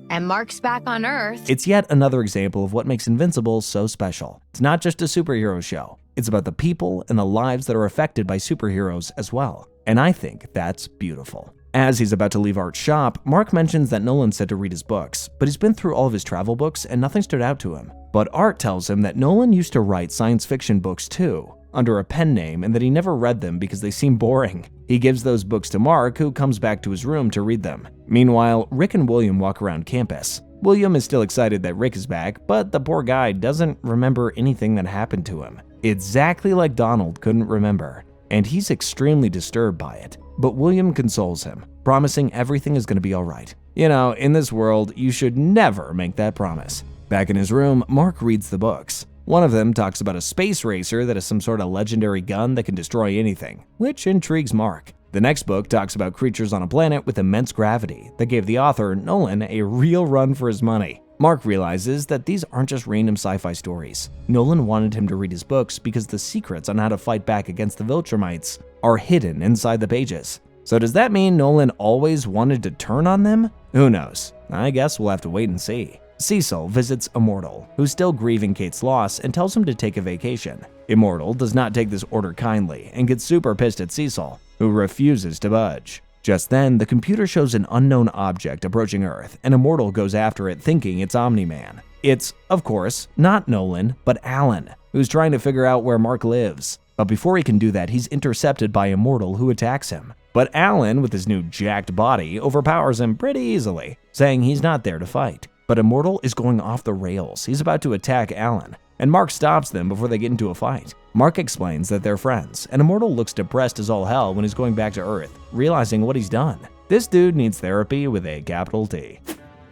And Mark's back on Earth. It's yet another example of what makes Invincible so special. It's not just a superhero show. It's about the people and the lives that are affected by superheroes as well. And I think that's beautiful. As he's about to leave Art's shop, Mark mentions that Nolan said to read his books, but he's been through all of his travel books and nothing stood out to him. But Art tells him that Nolan used to write science fiction books too, under a pen name, and that he never read them because they seem boring. He gives those books to Mark, who comes back to his room to read them. Meanwhile, Rick and William walk around campus. William is still excited that Rick is back, but the poor guy doesn't remember anything that happened to him. Exactly like Donald couldn't remember, and he's extremely disturbed by it. But William consoles him, promising everything is going to be alright. You know, in this world, you should never make that promise. Back in his room, Mark reads the books. One of them talks about a space racer that has some sort of legendary gun that can destroy anything, which intrigues Mark. The next book talks about creatures on a planet with immense gravity that gave the author, Nolan, a real run for his money. Mark realizes that these aren't just random sci-fi stories. Nolan wanted him to read his books because the secrets on how to fight back against the Viltrumites are hidden inside the pages. So does that mean Nolan always wanted to turn on them? Who knows? I guess we'll have to wait and see. Cecil visits Immortal, who's still grieving Kate's loss, and tells him to take a vacation. Immortal does not take this order kindly and gets super pissed at Cecil, who refuses to budge. Just then, the computer shows an unknown object approaching Earth, and Immortal goes after it thinking it's Omni-Man. It's, of course, not Nolan, but Alan, who's trying to figure out where Mark lives. But before he can do that, he's intercepted by Immortal, who attacks him. But Alan, with his new jacked body, overpowers him pretty easily, saying he's not there to fight. But Immortal is going off the rails. He's about to attack Alan, and Mark stops them before they get into a fight. Mark explains that they're friends, and Immortal looks depressed as all hell when he's going back to Earth, realizing what he's done. This dude needs therapy with a capital T.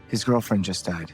His girlfriend just died.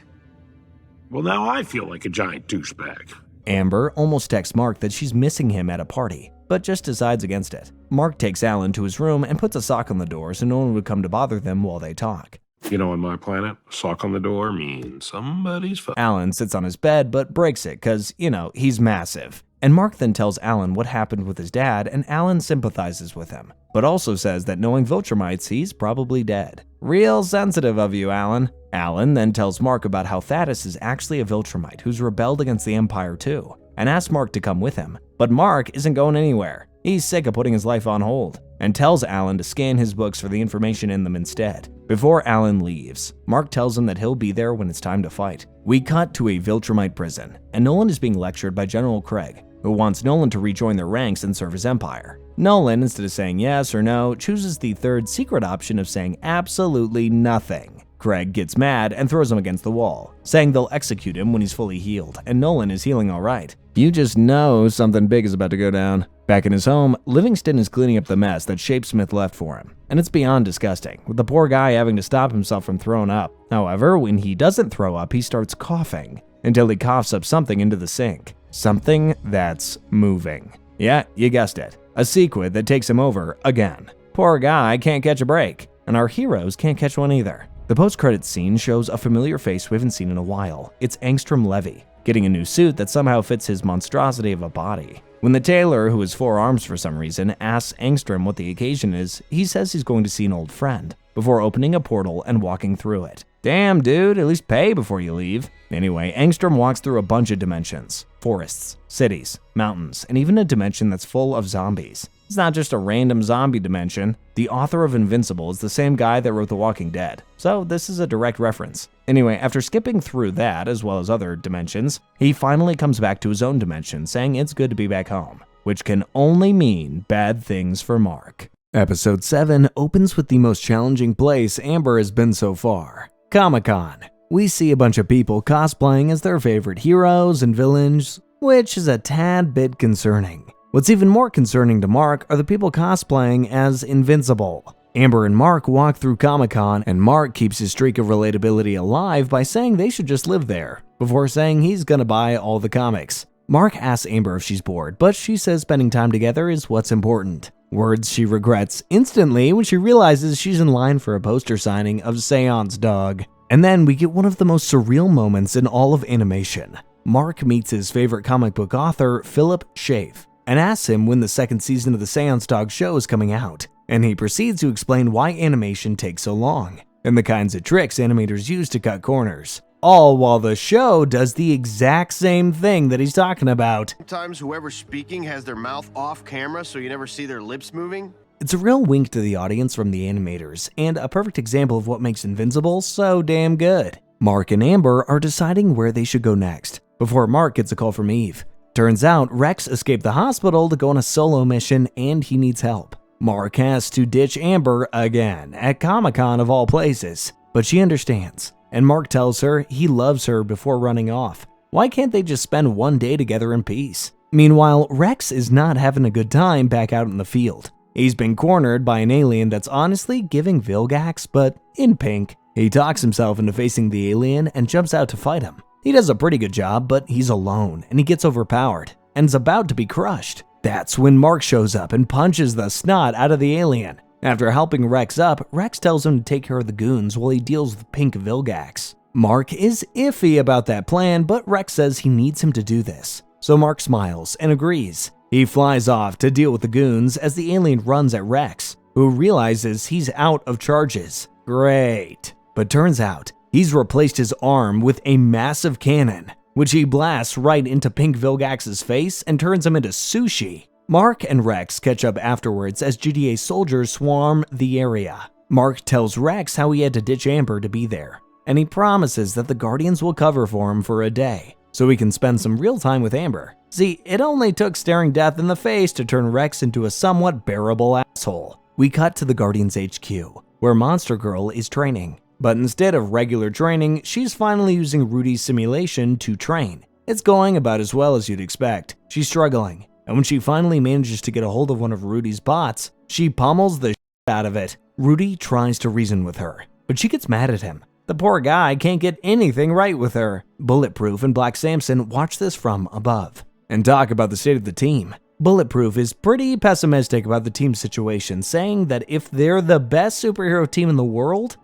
Well, now I feel like a giant douchebag. Amber almost texts Mark that she's missing him at a party, but just decides against it. Mark takes Alan to his room and puts a sock on the door so no one would come to bother them while they talk. You know, on my planet, a sock on the door means somebody's Alan sits on his bed but breaks it because, you know, he's massive. And Mark then tells Alan what happened with his dad, and Alan sympathizes with him, but also says that knowing Viltrumites, he's probably dead. Real sensitive of you, Alan. Alan then tells Mark about how Thaddeus is actually a Viltrumite who's rebelled against the Empire too, and asks Mark to come with him. But Mark isn't going anywhere. He's sick of putting his life on hold, and tells Alan to scan his books for the information in them instead. Before Alan leaves, Mark tells him that he'll be there when it's time to fight. We cut to a Viltrumite prison, and Nolan is being lectured by General Craig, who wants Nolan to rejoin their ranks and serve his empire. Nolan, instead of saying yes or no, chooses the third secret option of saying absolutely nothing. Craig gets mad and throws him against the wall, saying they'll execute him when he's fully healed, and Nolan is healing alright. You just know something big is about to go down. Back in his home, Livingston is cleaning up the mess that Shapesmith left for him, and it's beyond disgusting, with the poor guy having to stop himself from throwing up. However, when he doesn't throw up, he starts coughing, until he coughs up something into the sink. Something that's moving. Yeah, you guessed it. A sequid that takes him over again. Poor guy can't catch a break, and our heroes can't catch one either. The post-credits scene shows a familiar face we haven't seen in a while. It's Angstrom Levy, getting a new suit that somehow fits his monstrosity of a body. When the tailor, who has 4 arms for some reason, asks Angstrom what the occasion is, he says he's going to see an old friend, before opening a portal and walking through it. Damn, dude, at least pay before you leave. Anyway, Angstrom walks through a bunch of dimensions. Forests, cities, mountains, and even a dimension that's full of zombies. It's not just a random zombie dimension. The author of Invincible is the same guy that wrote The Walking Dead, so this is a direct reference. Anyway, after skipping through that, as well as other dimensions, he finally comes back to his own dimension, saying it's good to be back home, which can only mean bad things for Mark. Episode 7 opens with the most challenging place Amber has been so far, Comic-Con. We see a bunch of people cosplaying as their favorite heroes and villains, which is a tad bit concerning. What's even more concerning to Mark are the people cosplaying as Invincible. Amber and Mark walk through Comic-Con, and Mark keeps his streak of relatability alive by saying they should just live there, before saying he's gonna buy all the comics. Mark asks Amber if she's bored, but she says spending time together is what's important. Words she regrets instantly when she realizes she's in line for a poster signing of Seance Dog. And then we get one of the most surreal moments in all of animation. Mark meets his favorite comic book author, Philip Schaff, and asks him when the second season of the Seance Dog show is coming out. And he proceeds to explain why animation takes so long, and the kinds of tricks animators use to cut corners. All while the show does the exact same thing that he's talking about. Sometimes whoever's speaking has their mouth off camera so you never see their lips moving. It's a real wink to the audience from the animators, and a perfect example of what makes Invincible so damn good. Mark and Amber are deciding where they should go next, before Mark gets a call from Eve. Turns out Rex escaped the hospital to go on a solo mission, and he needs help. Mark has to ditch Amber again, at Comic-Con of all places, but she understands, and Mark tells her he loves her before running off. Why can't they just spend one day together in peace? Meanwhile, Rex is not having a good time back out in the field. He's been cornered by an alien that's honestly giving Vilgax, but in pink. He talks himself into facing the alien and jumps out to fight him. He does a pretty good job, but he's alone, and he gets overpowered, and is about to be crushed. That's when Mark shows up and punches the snot out of the alien. After helping Rex up, Rex tells him to take care of the goons while he deals with pink Vilgax. Mark is iffy about that plan, but Rex says he needs him to do this. So Mark smiles and agrees. He flies off to deal with the goons as the alien runs at Rex, who realizes he's out of charges. Great. But turns out, he's replaced his arm with a massive cannon, which he blasts right into Pink Vilgax's face and turns him into sushi. Mark and Rex catch up afterwards as GTA soldiers swarm the area. Mark tells Rex how he had to ditch Amber to be there, and he promises that the Guardians will cover for him for a day, so he can spend some real time with Amber. See, it only took staring death in the face to turn Rex into a somewhat bearable asshole. We cut to the Guardians HQ, where Monster Girl is training. But instead of regular training, she's finally using Rudy's simulation to train. It's going about as well as you'd expect. She's struggling, and when she finally manages to get a hold of one of Rudy's bots, she pummels the shit out of it. Rudy tries to reason with her, but she gets mad at him. The poor guy can't get anything right with her. Bulletproof and Black Samson watch this from above and talk about the state of the team. Bulletproof is pretty pessimistic about the team's situation, saying that if they're the best superhero team in the world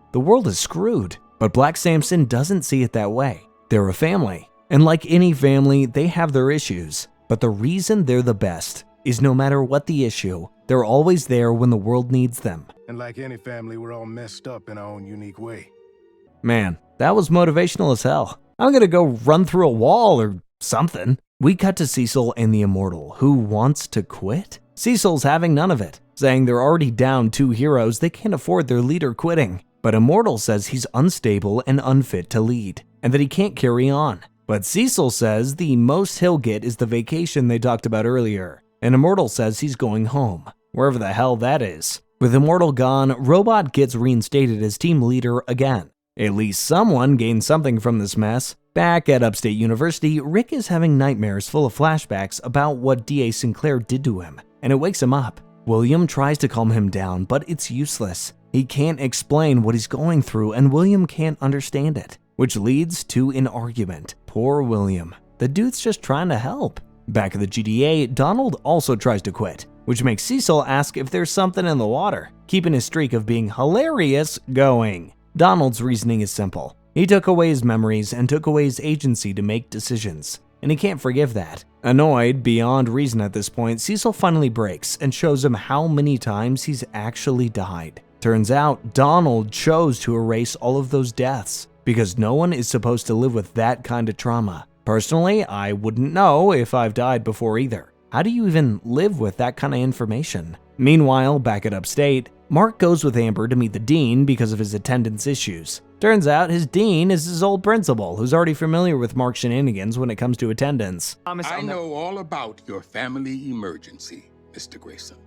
is screwed. But Black Samson doesn't see it that way. They're a family, and like any family, they have their issues. But the reason they're the best is no matter what the issue, they're always there when the world needs them. And like any family, we're all messed up in our own unique way. Man, that was motivational as hell. I'm gonna go run through a wall or something. We cut to Cecil and the Immortal, who wants to quit. Cecil's having none of it, saying they're already down 2 heroes, they can't afford their leader quitting. But Immortal says he's unstable and unfit to lead, and that he can't carry on. But Cecil says the most he'll get is the vacation they talked about earlier, and Immortal says he's going home, wherever the hell that is. With Immortal gone, Robot gets reinstated as team leader again. At least someone gained something from this mess. Back at Upstate University, Rick is having nightmares full of flashbacks about what D.A. Sinclair did to him. and it wakes him up. William tries to calm him down, but it's useless. He can't explain what he's going through, and William can't understand it, which leads to an argument. Poor William. The dude's just trying to help. Back at the GDA, Donald also tries to quit, which makes Cecil ask if there's something in the water, keeping his streak of being hilarious going. Donald's reasoning is simple. He took away his memories and took away his agency to make decisions, and he can't forgive that. Annoyed beyond reason at this point, Cecil finally breaks and shows him how many times he's actually died. Turns out, Donald chose to erase all of those deaths, because no one is supposed to live with that kind of trauma. Personally, I wouldn't know if I've died before either. How do you even live with that kind of information? Meanwhile, back at Upstate, Mark goes with Amber to meet the dean because of his attendance issues. Turns out his dean is his old principal, who's already familiar with Mark's shenanigans when it comes to attendance. I know all about your family emergency, Mr. Grayson.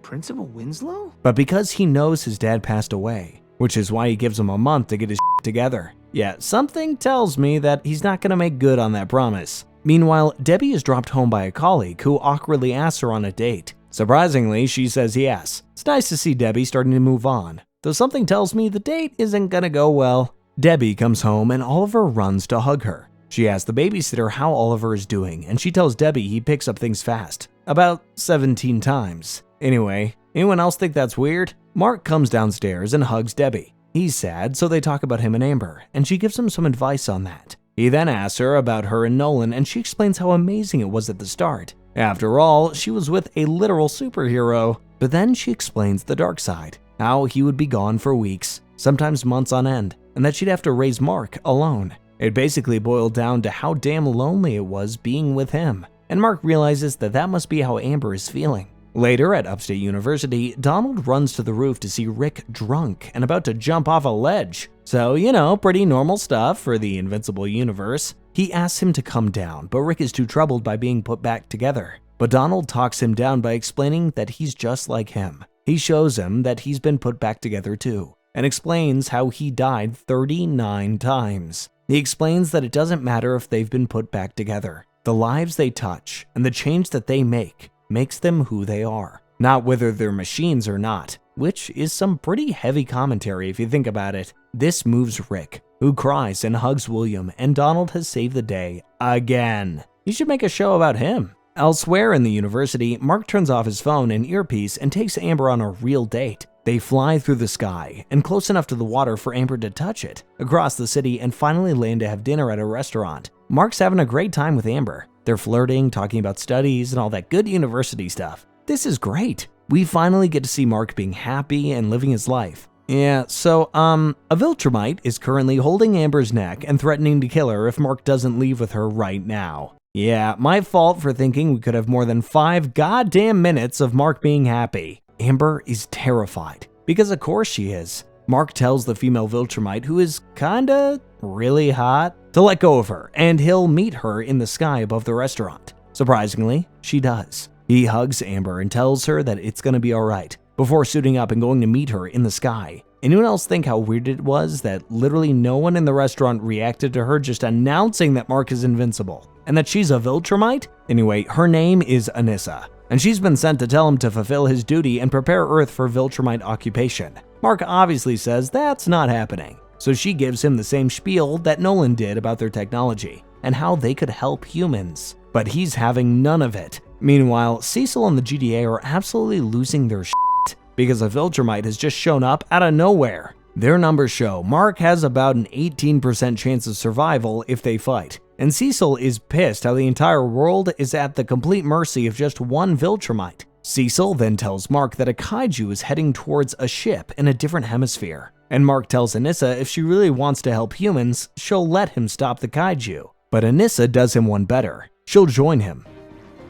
Principal Winslow? But because he knows his dad passed away, which is why he gives him a month to get his shit together. Yeah, something tells me that he's not gonna make good on that promise. Meanwhile, Debbie is dropped home by a colleague who awkwardly asks her on a date. Surprisingly, she says yes. It's nice to see Debbie starting to move on, though something tells me the date isn't gonna go well. Debbie comes home and Oliver runs to hug her. She asks the babysitter how Oliver is doing, and she tells Debbie he picks up things fast, about 17 times. Anyway, anyone else think that's weird? Mark comes downstairs and hugs Debbie. He's sad, so they talk about him and Amber, and she gives him some advice on that. He then asks her about her and Nolan, and she explains how amazing it was at the start. After all, she was with a literal superhero. But then she explains the dark side, how he would be gone for weeks, sometimes months on end, and that she'd have to raise Mark alone. It basically boiled down to how damn lonely it was being with him, and Mark realizes that that must be how Amber is feeling. Later at Upstate University, Donald runs to the roof to see Rick drunk and about to jump off a ledge. So, pretty normal stuff for the Invincible universe. He asks him to come down, but Rick is too troubled by being put back together. But Donald talks him down by explaining that he's just like him. He shows him that he's been put back together too, and explains how he died 39 times. He explains that it doesn't matter if they've been put back together. The lives they touch and the change that they make makes them who they are, not whether they're machines or not, which is some pretty heavy commentary if you think about it. This moves Rick, who cries and hugs William, and Donald has saved the day again. You should make a show about him. Elsewhere in the university, Mark turns off his phone and earpiece and takes Amber on a real date. They fly through the sky and close enough to the water for Amber to touch it, across the city, and finally land to have dinner at a restaurant. Mark's having a great time with Amber. They're flirting, talking about studies, and all that good university stuff. This is great. We finally get to see Mark being happy and living his life. Yeah, so, a Viltrumite is currently holding Amber's neck and threatening to kill her if Mark doesn't leave with her right now. Yeah, my fault for thinking we could have more than 5 goddamn minutes of Mark being happy. Amber is terrified, because of course she is. Mark tells the female Viltrumite, who is kinda really hot, to let go of her, and he'll meet her in the sky above the restaurant. Surprisingly, she does. He hugs Amber and tells her that it's gonna be alright, before suiting up and going to meet her in the sky. Anyone else think how weird it was that literally no one in the restaurant reacted to her just announcing that Mark is invincible, and that she's a Viltrumite? Anyway, her name is Anissa, and she's been sent to tell him to fulfill his duty and prepare Earth for Viltrumite occupation. Mark obviously says that's not happening, so she gives him the same spiel that Nolan did about their technology, and how they could help humans. But he's having none of it. Meanwhile, Cecil and the GDA are absolutely losing their shit, because a Viltrumite has just shown up out of nowhere. Their numbers show Mark has about an 18% chance of survival if they fight, and Cecil is pissed how the entire world is at the complete mercy of just one Viltrumite. Cecil then tells Mark that a kaiju is heading towards a ship in a different hemisphere, and Mark tells Anissa if she really wants to help humans, she'll let him stop the kaiju. But Anissa does him one better. She'll join him.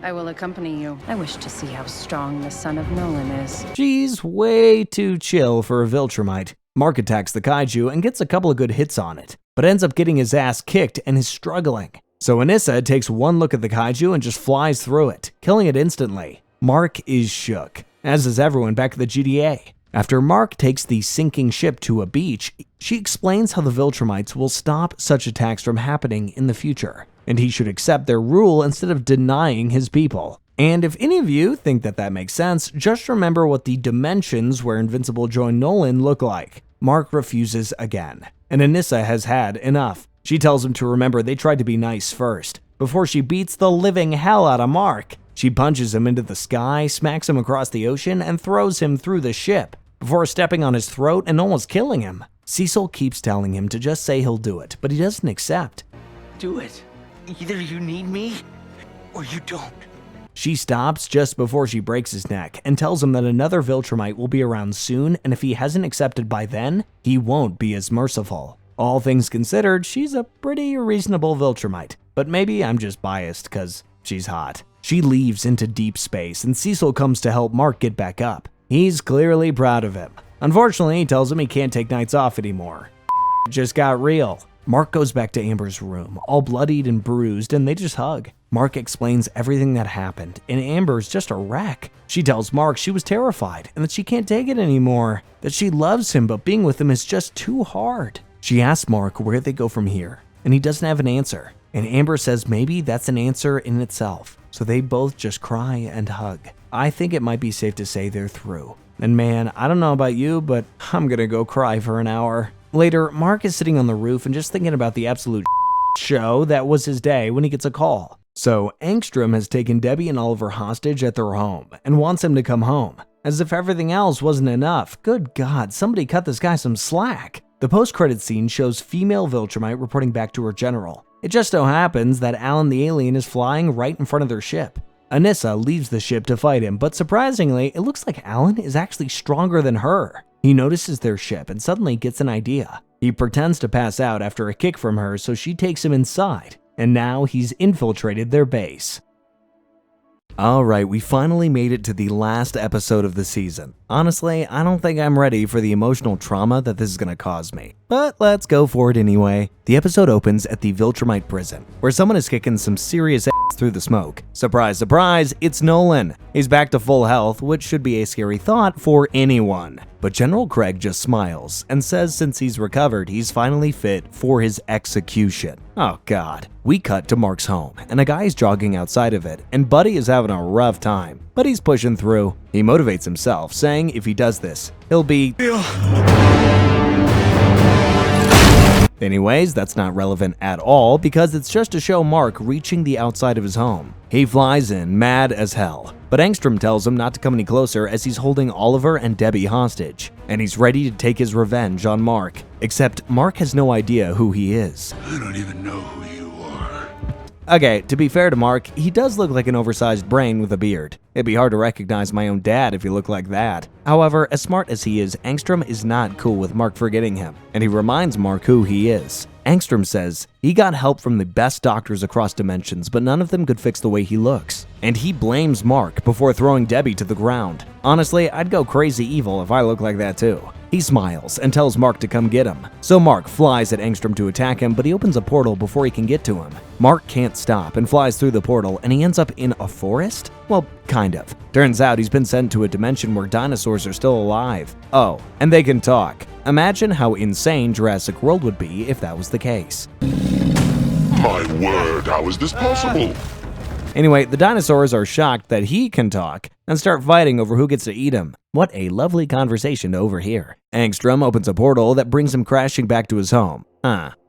I will accompany you. I wish to see how strong the son of Nolan is. She's way too chill for a Viltrumite. Mark attacks the kaiju and gets a couple of good hits on it, but ends up getting his ass kicked and is struggling. So Anissa takes one look at the kaiju and just flies through it, killing it instantly. Mark is shook, as is everyone back at the GDA. After Mark takes the sinking ship to a beach, she explains how the Viltrumites will stop such attacks from happening in the future, and he should accept their rule instead of denying his people. And if any of you think that makes sense, just remember what the dimensions where Invincible joined Nolan look like. Mark refuses again, and Anissa has had enough. She tells him to remember they tried to be nice first, before she beats the living hell out of Mark. She punches him into the sky, smacks him across the ocean, and throws him through the ship, before stepping on his throat and almost killing him. Cecil keeps telling him to just say he'll do it, but he doesn't accept. Do it. Either you need me, or you don't. She stops just before she breaks his neck and tells him that another Viltrumite will be around soon, and if he hasn't accepted by then, he won't be as merciful. All things considered, she's a pretty reasonable Viltrumite, but maybe I'm just biased because she's hot. She leaves into deep space, and Cecil comes to help Mark get back up. He's clearly proud of him. Unfortunately, he tells him he can't take nights off anymore. Just got real. Mark goes back to Amber's room, all bloodied and bruised, and they just hug. Mark explains everything that happened, and Amber's just a wreck. She tells Mark she was terrified and that she can't take it anymore, that she loves him, but being with him is just too hard. She asks Mark where they go from here, and he doesn't have an answer. And Amber says maybe that's an answer in itself. So they both just cry and hug. I think it might be safe to say they're through. And man, I don't know about you, but I'm gonna go cry for an hour. Later, Mark is sitting on the roof and just thinking about the absolute show that was his day when he gets a call. So Angstrom has taken Debbie and Oliver hostage at their home and wants him to come home. As if everything else wasn't enough. Good God, somebody cut this guy some slack. The post-credit scene shows female Viltrumite reporting back to her general. It just so happens that Alan the alien is flying right in front of their ship. Anissa leaves the ship to fight him, but surprisingly, it looks like Alan is actually stronger than her. He notices their ship and suddenly gets an idea. He pretends to pass out after a kick from her, so she takes him inside, and now he's infiltrated their base. Alright, we finally made it to the last episode of the season. Honestly, I don't think I'm ready for the emotional trauma that this is going to cause me. But let's go for it anyway. The episode opens at the Viltrumite prison, where someone is kicking some serious ass through the smoke. Surprise, surprise, it's Nolan. He's back to full health, which should be a scary thought for anyone. But General Craig just smiles and says since he's recovered, he's finally fit for his execution. Oh God. We cut to Mark's home, and a guy is jogging outside of it, and Buddy is having a rough time, but he's pushing through. He motivates himself, saying if he does this, he'll be... Anyways, that's not relevant at all because it's just to show Mark reaching the outside of his home. He flies in, mad as hell, but Angstrom tells him not to come any closer as he's holding Oliver and Debbie hostage, and he's ready to take his revenge on Mark. Except Mark has no idea who he is. I don't even know who you are. Okay, to be fair to Mark, he does look like an oversized brain with a beard. It'd be hard to recognize my own dad if he looked like that. However, as smart as he is, Angstrom is not cool with Mark forgetting him, and he reminds Mark who he is. Angstrom says he got help from the best doctors across dimensions, but none of them could fix the way he looks. And he blames Mark before throwing Debbie to the ground. Honestly, I'd go crazy evil if I looked like that too. He smiles and tells Mark to come get him. So Mark flies at Angstrom to attack him, but he opens a portal before he can get to him. Mark can't stop and flies through the portal, and he ends up in a forest? Well, kind of. Turns out he's been sent to a dimension where dinosaurs are still alive. Oh, and they can talk. Imagine how insane Jurassic World would be if that was the case. My word, how is this possible? Anyway, the dinosaurs are shocked that he can talk and start fighting over who gets to eat him. What a lovely conversation to overhear. Angstrom opens a portal that brings him crashing back to his home.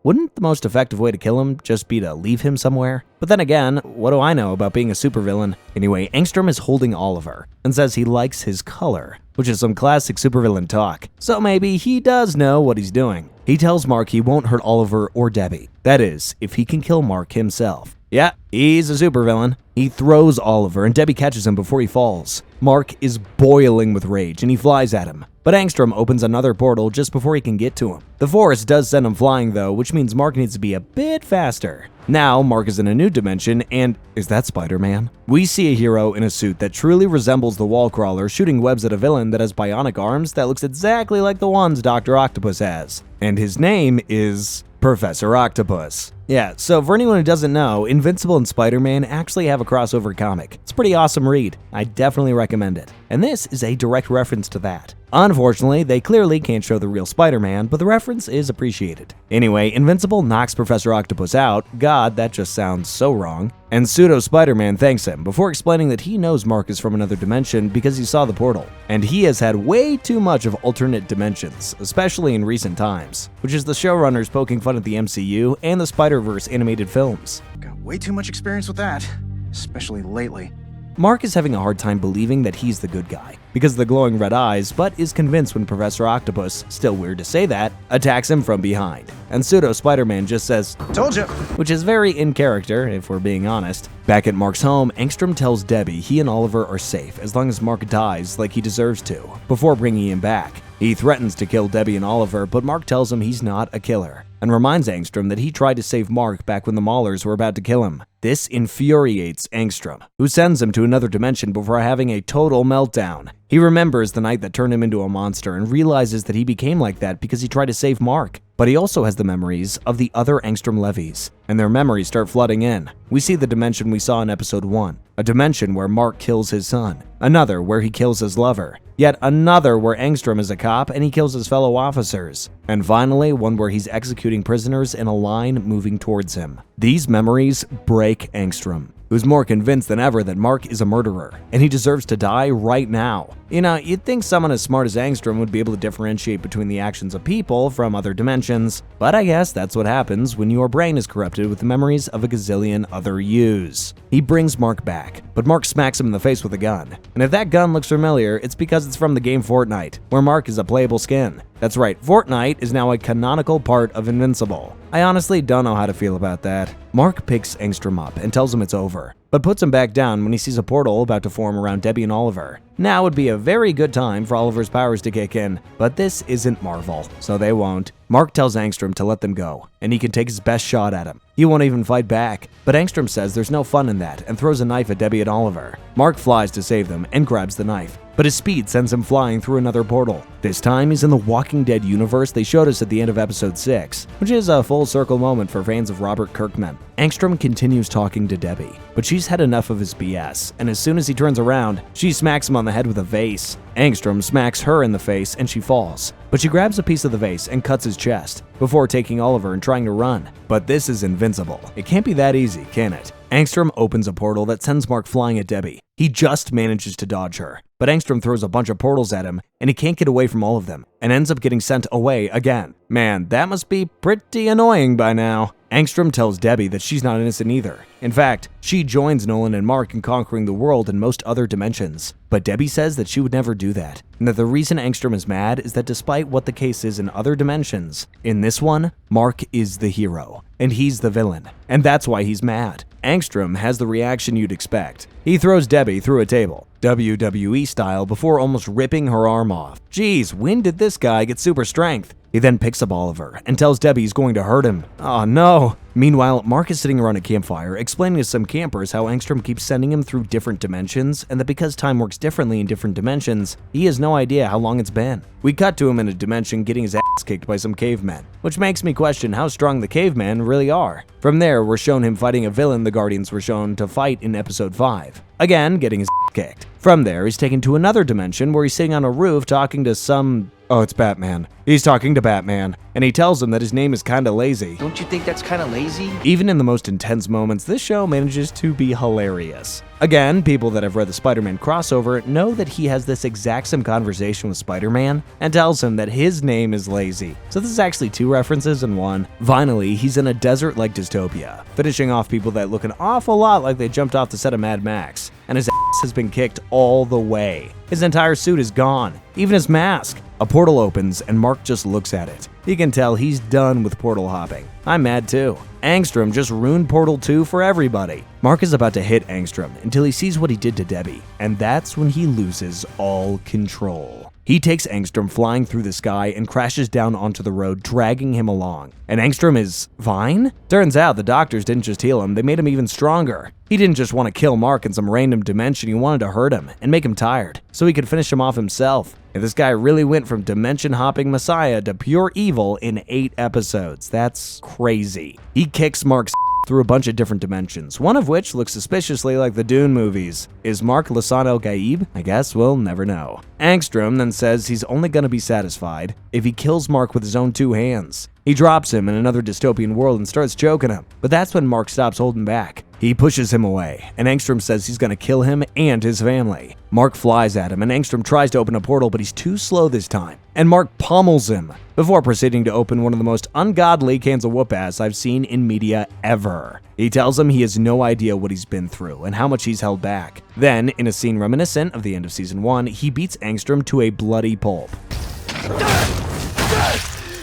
Wouldn't the most effective way to kill him just be to leave him somewhere? But then again, what do I know about being a supervillain? Anyway, Angstrom is holding Oliver and says he likes his color, which is some classic supervillain talk. So maybe he does know what he's doing. He tells Mark he won't hurt Oliver or Debbie. That is, if he can kill Mark himself. Yeah, he's a supervillain. He throws Oliver and Debbie catches him before he falls. Mark is boiling with rage and he flies at him. But Angstrom opens another portal just before he can get to him. The forest does send him flying though, which means Mark needs to be a bit faster. Now, Mark is in a new dimension and is that Spider-Man? We see a hero in a suit that truly resembles the wall crawler shooting webs at a villain that has bionic arms that looks exactly like the ones Dr. Octopus has. And his name is Professor Octopus. Yeah, so for anyone who doesn't know, Invincible and Spider-Man actually have a crossover comic. It's a pretty awesome read. I definitely recommend it. And this is a direct reference to that. Unfortunately, they clearly can't show the real Spider-Man, but the reference is appreciated. Anyway, Invincible knocks Professor Octopus out. God, that just sounds so wrong. And Pseudo-Spider-Man thanks him before explaining that he knows Mark is from another dimension because he saw the portal. And he has had way too much of alternate dimensions, especially in recent times, which is the showrunners poking fun at the MCU and the Spider-Verse animated films. Got way too much experience with that, especially lately. Mark is having a hard time believing that he's the good guy because of the glowing red eyes, but is convinced when Professor Octopus, still weird to say that, attacks him from behind. And Pseudo-Spider-Man just says, "Told ya," which is very in character, if we're being honest. Back at Mark's home, Angstrom tells Debbie he and Oliver are safe as long as Mark dies like he deserves to, before bringing him back. He threatens to kill Debbie and Oliver, but Mark tells him he's not a killer, and reminds Angstrom that he tried to save Mark back when the Maulers were about to kill him. This infuriates Angstrom, who sends him to another dimension before having a total meltdown. He remembers the night that turned him into a monster and realizes that he became like that because he tried to save Mark. But he also has the memories of the other Angstrom levies, and their memories start flooding in. We see the dimension we saw in episode 1, a dimension where Mark kills his son, another where he kills his lover, yet another where Angstrom is a cop and he kills his fellow officers, and finally one where he's executing prisoners in a line moving towards him. These memories break Angstrom, who's more convinced than ever that Mark is a murderer, and he deserves to die right now. You know, you'd think someone as smart as Angstrom would be able to differentiate between the actions of people from other dimensions, but I guess that's what happens when your brain is corrupted with the memories of a gazillion other yous. He brings Mark back, but Mark smacks him in the face with a gun. And if that gun looks familiar, it's because it's from the game Fortnite, where Mark is a playable skin. That's right, Fortnite is now a canonical part of Invincible. I honestly don't know how to feel about that. Mark picks Angstrom up and tells him it's over, but puts him back down when he sees a portal about to form around Debbie and Oliver. Now would be a very good time for Oliver's powers to kick in, but this isn't Marvel, so they won't. Mark tells Angstrom to let them go, and he can take his best shot at him. He won't even fight back, but Angstrom says there's no fun in that and throws a knife at Debbie and Oliver. Mark flies to save them and grabs the knife, but his speed sends him flying through another portal. This time he's in the Walking Dead universe they showed us at the end of episode 6, which is a full circle moment for fans of Robert Kirkman. Angstrom continues talking to Debbie, but she's had enough of his BS, and as soon as he turns around, she smacks him on the head with a vase. Angstrom smacks her in the face and she falls, but she grabs a piece of the vase and cuts his chest, before taking Oliver and trying to run. But this is Invincible. It can't be that easy, can it? Angstrom opens a portal that sends Mark flying at Debbie. He just manages to dodge her, but Angstrom throws a bunch of portals at him, and he can't get away from all of them, and ends up getting sent away again. Man, that must be pretty annoying by now. Angstrom tells Debbie that she's not innocent either. In fact, she joins Nolan and Mark in conquering the world in most other dimensions. But Debbie says that she would never do that, and that the reason Angstrom is mad is that despite what the case is in other dimensions, in this one, Mark is the hero, and he's the villain, and that's why he's mad. Angstrom has the reaction you'd expect. He throws Debbie through a table, WWE style, before almost ripping her arm off. Geez, when did this guy get super strength? He then picks up Oliver and tells Debbie he's going to hurt him. Oh no! Meanwhile, Mark is sitting around a campfire explaining to some campers how Angstrom keeps sending him through different dimensions, and that because time works differently in different dimensions, he has no idea how long it's been. We cut to him in a dimension getting his ass kicked by some cavemen, which makes me question how strong the cavemen really are. From there, we're shown him fighting a villain the Guardians were shown to fight in episode 5. Again, getting his ass kicked. From there, he's taken to another dimension where he's sitting on a roof talking to some... Oh, it's Batman. He's talking to Batman, and he tells him that his name is kinda lazy. Don't you think that's kinda lazy? Even in the most intense moments, this show manages to be hilarious. Again, people that have read the Spider-Man crossover know that he has this exact same conversation with Spider-Man and tells him that his name is lazy. So this is actually 2 references in one. Finally, he's in a desert-like dystopia, finishing off people that look an awful lot like they jumped off the set of Mad Max, and his ass has been kicked all the way. His entire suit is gone, even his mask. A portal opens and Mark just looks at it. He can tell he's done with portal hopping. I'm mad too. Angstrom just ruined Portal 2 for everybody. Mark is about to hit Angstrom until he sees what he did to Debbie, and that's when he loses all control. He takes Angstrom flying through the sky and crashes down onto the road, dragging him along. And Angstrom is fine? Turns out the doctors didn't just heal him, they made him even stronger. He didn't just want to kill Mark in some random dimension, he wanted to hurt him and make him tired, so he could finish him off himself. And this guy really went from dimension-hopping messiah to pure evil in 8 episodes. That's crazy. He kicks Mark's through a bunch of different dimensions, one of which looks suspiciously like the Dune movies. Is Mark Lassan El Gaib? I guess we'll never know. Angstrom then says he's only going to be satisfied if he kills Mark with his own 2 hands. He drops him in another dystopian world and starts choking him, but that's when Mark stops holding back. He pushes him away, and Angstrom says he's going to kill him and his family. Mark flies at him, and Angstrom tries to open a portal, but he's too slow this time, and Mark pummels him before proceeding to open one of the most ungodly cans of whoop-ass I've seen in media ever. He tells him he has no idea what he's been through and how much he's held back. Then, in a scene reminiscent of the end of Season 1, he beats Angstrom to a bloody pulp.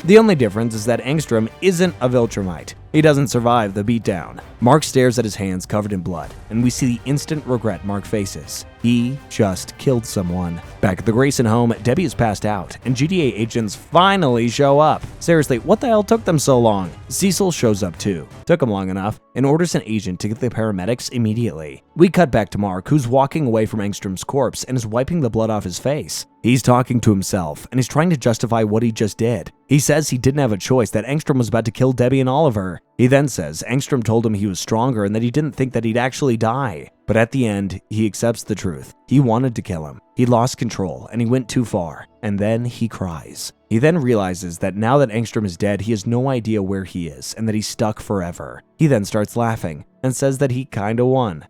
The only difference is that Angstrom isn't a Viltrumite. He doesn't survive the beatdown. Mark stares at his hands covered in blood, and we see the instant regret Mark faces. He just killed someone. Back at the Grayson home, Debbie is passed out, and GDA agents finally show up. Seriously, what the hell took them so long? Cecil shows up too. Took him long enough, and orders an agent to get the paramedics immediately. We cut back to Mark, who's walking away from Angstrom's corpse and is wiping the blood off his face. He's talking to himself, and he's trying to justify what he just did. He says he didn't have a choice, that Angstrom was about to kill Debbie and Oliver. He then says Angstrom told him he was stronger and that he didn't think that he'd actually die. But at the end, he accepts the truth. He wanted to kill him. He lost control, and he went too far. And then he cries. He then realizes that now that Angstrom is dead, he has no idea where he is, and that he's stuck forever. He then starts laughing, and says that he kinda won.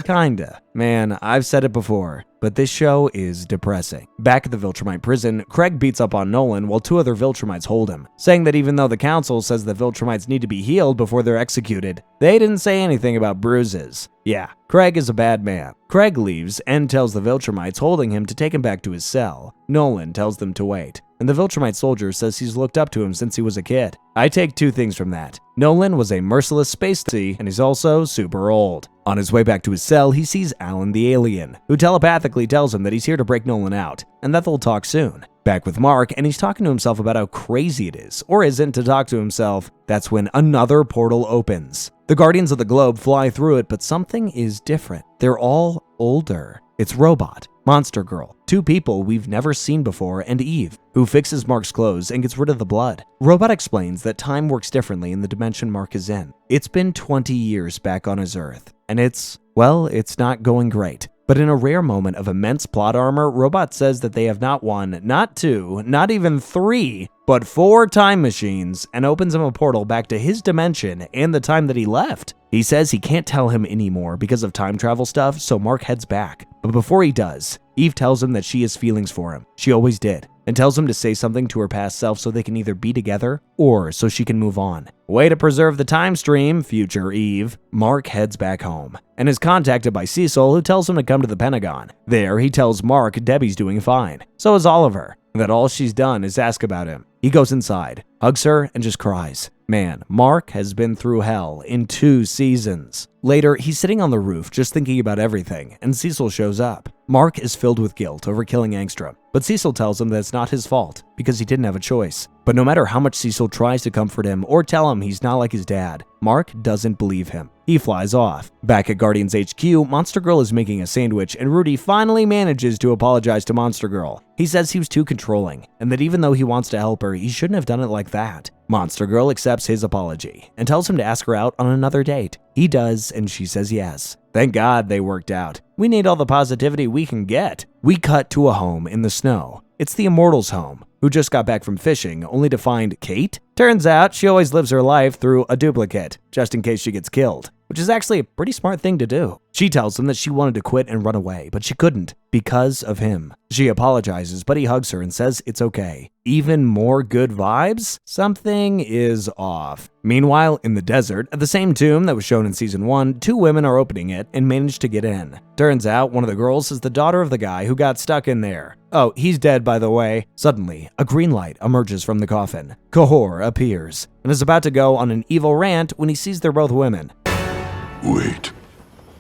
Kinda. Man, I've said it before, but this show is depressing. Back at the Viltrumite prison, Craig beats up on Nolan while 2 other Viltrumites hold him, saying that even though the council says that Viltrumites need to be healed before they're executed, they didn't say anything about bruises. Yeah, Craig is a bad man. Craig leaves and tells the Viltrumites holding him to take him back to his cell. Nolan tells them to wait, and the Viltrumite soldier says he's looked up to him since he was a kid. I take 2 things from that. Nolan was a merciless space sea, and he's also super old. On his way back to his cell, he sees Alan the alien, who telepathically tells him that he's here to break Nolan out, and that they'll talk soon. Back with Mark, and he's talking to himself about how crazy it is, or isn't, to talk to himself. That's when another portal opens. The Guardians of the Globe fly through it, but something is different. They're all older. It's Robot, Monster Girl, 2 people we've never seen before, and Eve, who fixes Mark's clothes and gets rid of the blood. Robot explains that time works differently in the dimension Mark is in. It's been 20 years back on his Earth, and it's not going great. But in a rare moment of immense plot armor, Robot says that they have not 1, not 2, not even 3, but 4 time machines, and opens him a portal back to his dimension and the time that he left. He says he can't tell him anymore because of time travel stuff, so Mark heads back. But before he does, Eve tells him that she has feelings for him. She always did. And tells him to say something to her past self so they can either be together or so she can move on. Way to preserve the time stream, future Eve. Mark heads back home and is contacted by Cecil, who tells him to come to the Pentagon. There, he tells Mark Debbie's doing fine. So is Oliver, and that all she's done is ask about him. He goes inside, hugs her, and just cries. Man, Mark has been through hell in 2 seasons. Later, he's sitting on the roof just thinking about everything, and Cecil shows up. Mark is filled with guilt over killing Angstrom, but Cecil tells him that it's not his fault because he didn't have a choice. But no matter how much Cecil tries to comfort him or tell him he's not like his dad, Mark doesn't believe him. He flies off. Back at Guardians HQ, Monster Girl is making a sandwich, and Rudy finally manages to apologize to Monster Girl. He says he was too controlling, and that even though he wants to help her, he shouldn't have done it like that. Monster Girl accepts his apology and tells him to ask her out on another date. He does, and she says yes. Thank God they worked out. We need all the positivity we can get. We cut to a home in the snow. It's the Immortals' home, who just got back from fishing, only to find Kate. Turns out she always lives her life through a duplicate, just in case she gets killed, which is actually a pretty smart thing to do. She tells him that she wanted to quit and run away, but she couldn't because of him. She apologizes, but he hugs her and says it's okay. Even more good vibes? Something is off. Meanwhile, in the desert, at the same tomb that was shown in Season 1, 2 women are opening it and manage to get in. Turns out one of the girls is the daughter of the guy who got stuck in there. Oh, he's dead, by the way. Suddenly, a green light emerges from the coffin. Kahor appears and is about to go on an evil rant when he sees they're both women. Wait,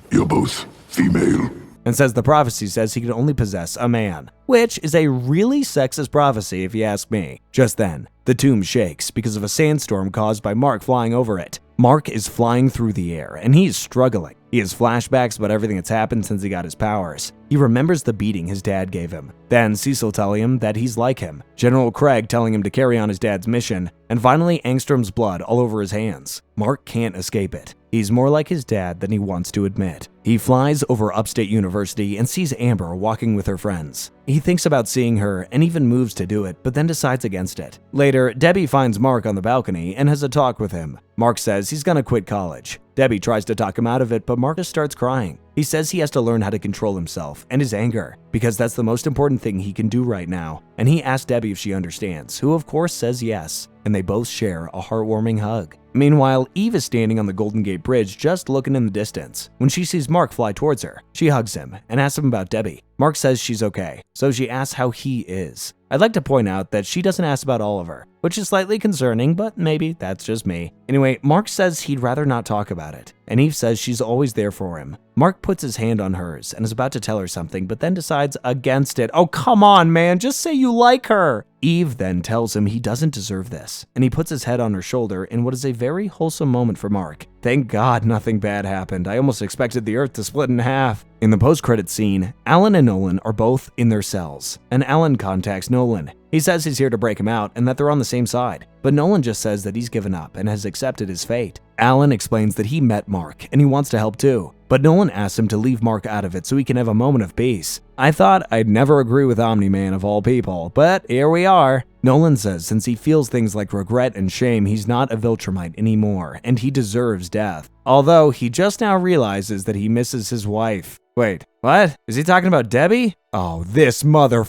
you're both Female. And says the prophecy says he can only possess a man, which is a really sexist prophecy if you ask me. Just then, the tomb shakes because of a sandstorm caused by Mark flying over it. Mark is flying through the air, and he's struggling. He has flashbacks about everything that's happened since he got his powers. He remembers the beating his dad gave him. Then Cecil telling him that he's like him, General Craig telling him to carry on his dad's mission, and finally Angstrom's blood all over his hands. Mark can't escape it. He's more like his dad than he wants to admit. He flies over Upstate University and sees Amber walking with her friends. He thinks about seeing her and even moves to do it, but then decides against it. Later, Debbie finds Mark on the balcony and has a talk with him. Mark says he's gonna quit college. Debbie tries to talk him out of it, but Marcus starts crying. He says he has to learn how to control himself and his anger, because that's the most important thing he can do right now. And he asks Debbie if she understands, who of course says yes, and they both share a heartwarming hug. Meanwhile, Eve is standing on the Golden Gate Bridge just looking in the distance. When she sees Mark fly towards her, she hugs him and asks him about Debbie. Mark says she's okay, so she asks how he is. I'd like to point out that she doesn't ask about Oliver, which is slightly concerning, but maybe that's just me. Anyway, Mark says he'd rather not talk about it, and Eve says she's always there for him. Mark puts his hand on hers and is about to tell her something, but then decides against it. Oh, come on, man, just say you like her. Eve then tells him he doesn't deserve this, and he puts his head on her shoulder in what is a very wholesome moment for Mark. Thank God nothing bad happened. I almost expected the earth to split in half. In the post-credits scene, Alan and Nolan are both in their cells, and Alan contacts Nolan. He says he's here to break him out and that they're on the same side, but Nolan just says that he's given up and has accepted his fate. Alan explains that he met Mark and he wants to help too, but Nolan asks him to leave Mark out of it so he can have a moment of peace. I thought I'd never agree with Omni-Man of all people, but here we are. Nolan says since he feels things like regret and shame, he's not a Viltrumite anymore, and he deserves death. Although he just now realizes that he misses his wife. Wait, what? Is he talking about Debbie? Oh, this mother.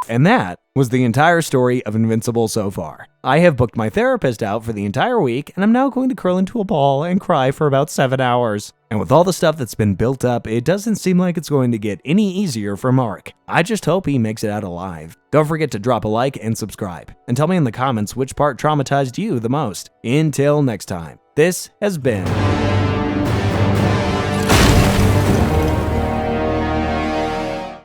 And that was the entire story of Invincible so far. I have booked my therapist out for the entire week, and I'm now going to curl into a ball and cry for about 7 hours. And with all the stuff that's been built up, it doesn't seem like it's going to get any easier for Mark. I just hope he makes it out alive. Don't forget to drop a like and subscribe, and tell me in the comments which part traumatized you the most. Until next time, this has been